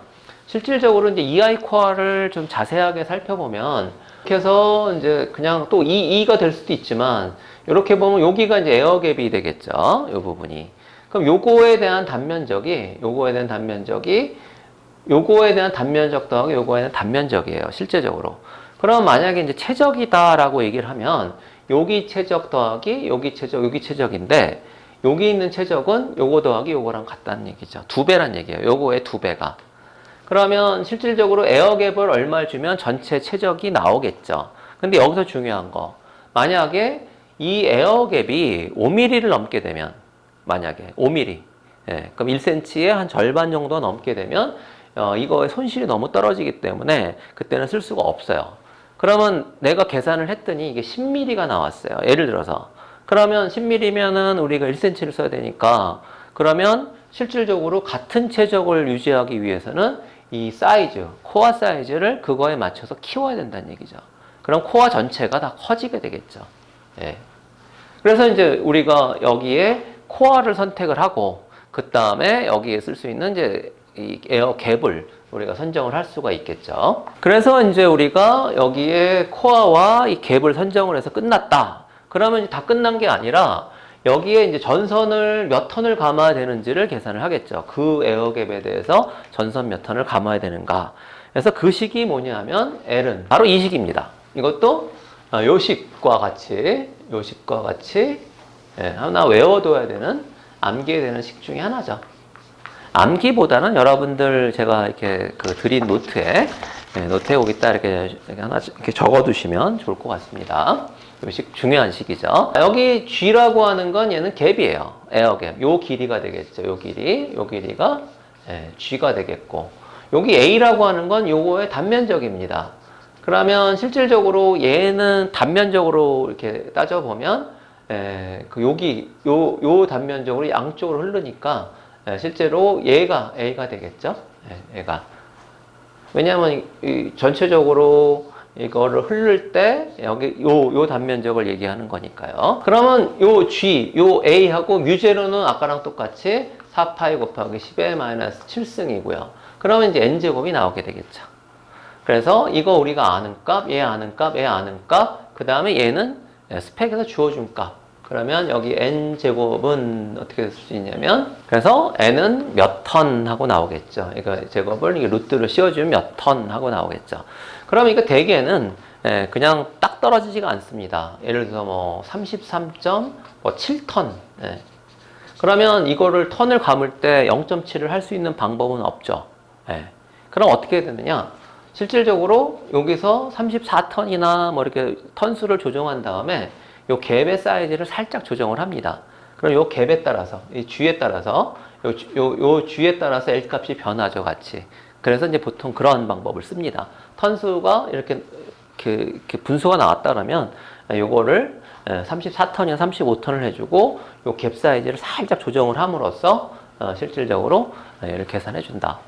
실질적으로 이제 EI 코어를 좀 자세하게 살펴보면 이렇게 해서 이제 그냥 또 E가 될 수도 있지만 이렇게 보면 여기가 이제 에어 갭이 되겠죠. 이 부분이. 그럼 요거에 대한 단면적 더하기 요거에 대한 단면적이에요. 실제적으로. 그럼 만약에 이제 최적이다라고 얘기를 하면 여기 최적 더하기 여기 최적인데 여기 있는 최적은 요거 더하기 요거랑 같다는 얘기죠. 2배란 얘기예요. 요거의 2배가. 그러면 실질적으로 에어갭을 얼마를 주면 전체 최적이 나오겠죠. 근데 여기서 중요한 거. 만약에 이 에어갭이 5mm를 넘게 되면 만약에 5mm. 그럼 1cm의 한 절반 정도 넘게 되면 이거의 손실이 너무 떨어지기 때문에 그때는 쓸 수가 없어요. 그러면 내가 계산을 했더니 이게 10mm가 나왔어요. 예를 들어서. 그러면 10mm면은 우리가 1cm를 써야 되니까 그러면 실질적으로 같은 최적을 유지하기 위해서는 이 사이즈, 코어 사이즈를 그거에 맞춰서 키워야 된다는 얘기죠. 그럼 코어 전체가 다 커지게 되겠죠. 예. 그래서 이제 우리가 여기에 코어를 선택을 하고 그 다음에 여기에 쓸 수 있는 이제 이 에어 갭을 우리가 선정을 할 수가 있겠죠. 그래서 이제 우리가 여기에 코어와 이 갭을 선정을 해서 끝났다. 그러면 이제 다 끝난 게 아니라 여기에 이제 전선을 몇 턴을 감아야 되는지를 계산을 하겠죠. 그 에어갭에 대해서 전선 몇 턴을 감아야 되는가. 그래서 그 식이 뭐냐면 L은 바로 이 식입니다. 이것도 요 식과 같이 하나 외워둬야 되는 암기해야 되는 식 중에 하나죠. 암기보다는 여러분들 제가 이렇게 드린 노트에 여기다 이렇게 하나 이렇게 적어두시면 좋을 것 같습니다. 이 식 중요한 식이죠. 여기 G라고 하는 건 얘는 갭이에요. 에어갭. 요 길이가 되겠죠. 요 길이가 G가 되겠고, 여기 A라고 하는 건 요거의 단면적입니다. 그러면 실질적으로 얘는 단면적으로 이렇게 따져보면 요 단면적으로 양쪽으로 흐르니까 실제로 얘가 A가 되겠죠. 얘가. 왜냐하면 전체적으로 이거를 흐를 때 여기 요 단면적을 얘기하는 거니까요. 그러면 요 G, 요 A하고 뮤제로는 아까랑 똑같이 4파이 곱하기 10의 마이너스 7승이고요. 그러면 이제 n제곱이 나오게 되겠죠. 그래서 이거 우리가 아는 값, 얘 아는 값, 얘 아는 값, 그 다음에 얘는 스펙에서 주어준 값. 그러면 여기 n제곱은 어떻게 될 수 있냐면, 그래서 n은 몇 턴 하고 나오겠죠. 이거 제곱을 이게 루트를 씌워주면 몇 턴 하고 나오겠죠. 그럼 이거 대개는 그냥 딱 떨어지지가 않습니다. 예를 들어서 뭐 33.7턴. 그러면 이거를 턴을 감을 때 0.7을 할 수 있는 방법은 없죠. 그럼 어떻게 되느냐? 실질적으로 여기서 34턴이나 뭐 이렇게 턴수를 조정한 다음에 요 갭의 사이즈를 살짝 조정을 합니다. 그럼 요 갭에 따라서, 이 G에 따라서, 요 G에 따라서 L 값이 변하죠, 같이. 그래서 이제 보통 그런 방법을 씁니다. 턴수가 이렇게 분수가 나왔다 그러면 요거를 34턴이나 35턴을 해주고 요 갭 사이즈를 살짝 조정을 함으로써 실질적으로 얘를 계산해 준다.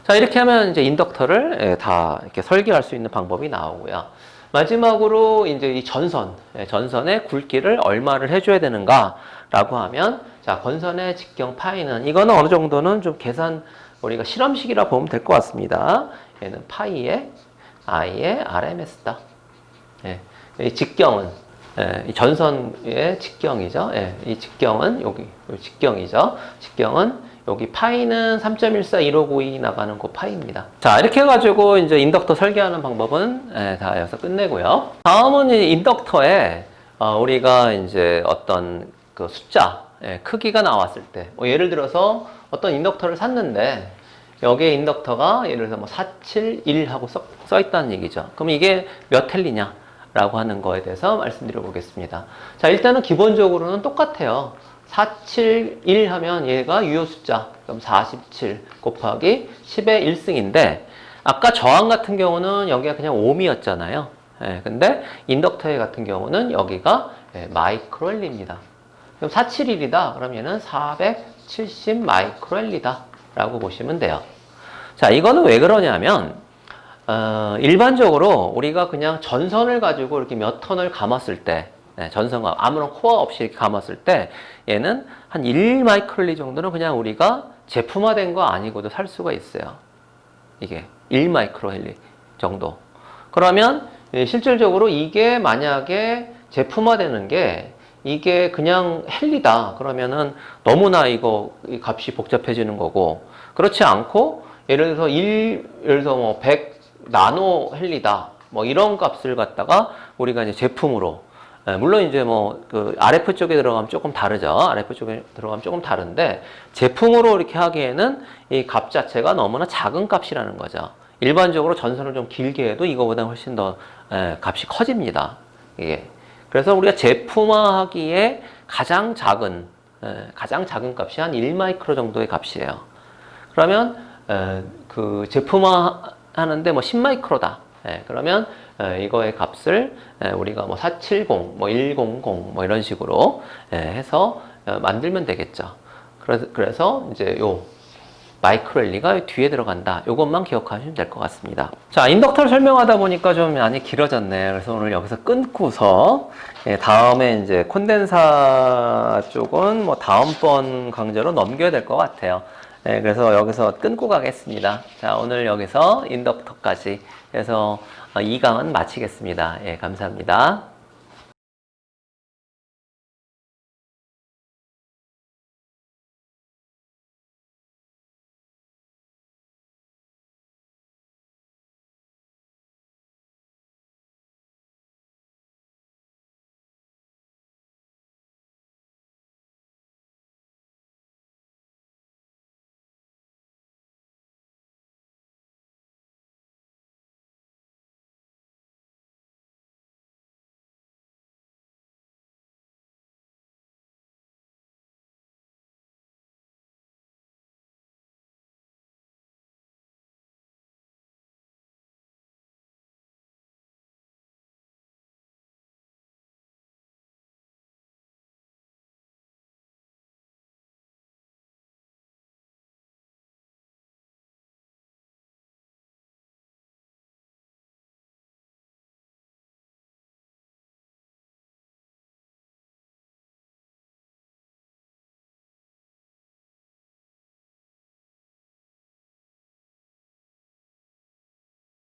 자, 이렇게 하면 이제 인덕터를 다 이렇게 설계할 수 있는 방법이 나오고요. 마지막으로 이제 이 전선의 굵기를 얼마를 해줘야 되는가라고 하면, 자, 건선의 직경 파이는, 이거는 어느 정도는 좀 계산, 우리가 실험식이라 보면 될 것 같습니다. 얘는 파이의 I의 RMS다. 이 직경은, 이 전선의 직경이죠. 이 직경은 여기, 직경이죠. 직경은 여기 파이는 3.141592 나가는 그 파이입니다. 자, 이렇게 해가지고 이제 인덕터 설계하는 방법은 다 여기서 끝내고요. 다음은 인덕터에 우리가 이제 어떤 그 숫자, 크기가 나왔을 때, 뭐 예를 들어서 어떤 인덕터를 샀는데 여기에 인덕터가 예를 들어서 뭐 471 하고 써 있다는 얘기죠. 그럼 이게 몇 헬리냐? 라고 하는 거에 대해서 말씀드려 보겠습니다. 자, 일단은 기본적으로는 똑같아요. 471 하면 얘가 유효 숫자, 그럼 47 곱하기 10의 1승인데, 아까 저항 같은 경우는 여기가 그냥 ohm이었잖아요. 예, 근데 인덕터의 같은 경우는 여기가 마이크로헬리입니다. 그럼 471이다. 그럼 얘는 470 마이크로헬리다. 라고 보시면 돼요. 자, 이거는 왜 그러냐면, 일반적으로 우리가 그냥 전선을 가지고 이렇게 몇 턴을 감았을 때, 전선과 아무런 코어 없이 이렇게 감았을 때, 얘는 한 1 마이크로헬리 정도는 그냥 우리가 제품화된 거 아니고도 살 수가 있어요. 이게 1 마이크로헬리 정도. 그러면 실질적으로 이게 만약에 제품화되는 게 이게 그냥 헬리다. 그러면은 너무나 이거 이 값이 복잡해지는 거고, 그렇지 않고 예를 들어서 예를 들어서 뭐 100 나노 헬리다. 뭐 이런 값을 갖다가 우리가 이제 제품으로, 물론 이제 뭐 그 RF 쪽에 들어가면 조금 다르죠. RF 쪽에 들어가면 조금 다른데, 제품으로 이렇게 하기에는 이 값 자체가 너무나 작은 값이라는 거죠. 일반적으로 전선을 좀 길게 해도 이거보다 훨씬 더 값이 커집니다. 이게. 그래서 우리가 제품화하기에 가장 작은 값이 한 1 마이크로 정도의 값이에요. 그러면 그 제품화 하는데 뭐 10 마이크로다. 그러면 이거의 값을 우리가 뭐 470, 뭐 100, 뭐 이런 식으로 해서 만들면 되겠죠. 그래서 이제 요 마이크로헬리가 뒤에 들어간다. 요것만 기억하시면 될 것 같습니다. 자, 인덕터를 설명하다 보니까 좀 많이 길어졌네. 그래서 오늘 여기서 끊고서 다음에 이제 콘덴사 쪽은 뭐 다음번 강좌로 넘겨야 될 것 같아요. 그래서 여기서 끊고 가겠습니다. 자, 오늘 여기서 인덕터까지 해서 2강은 마치겠습니다. 감사합니다.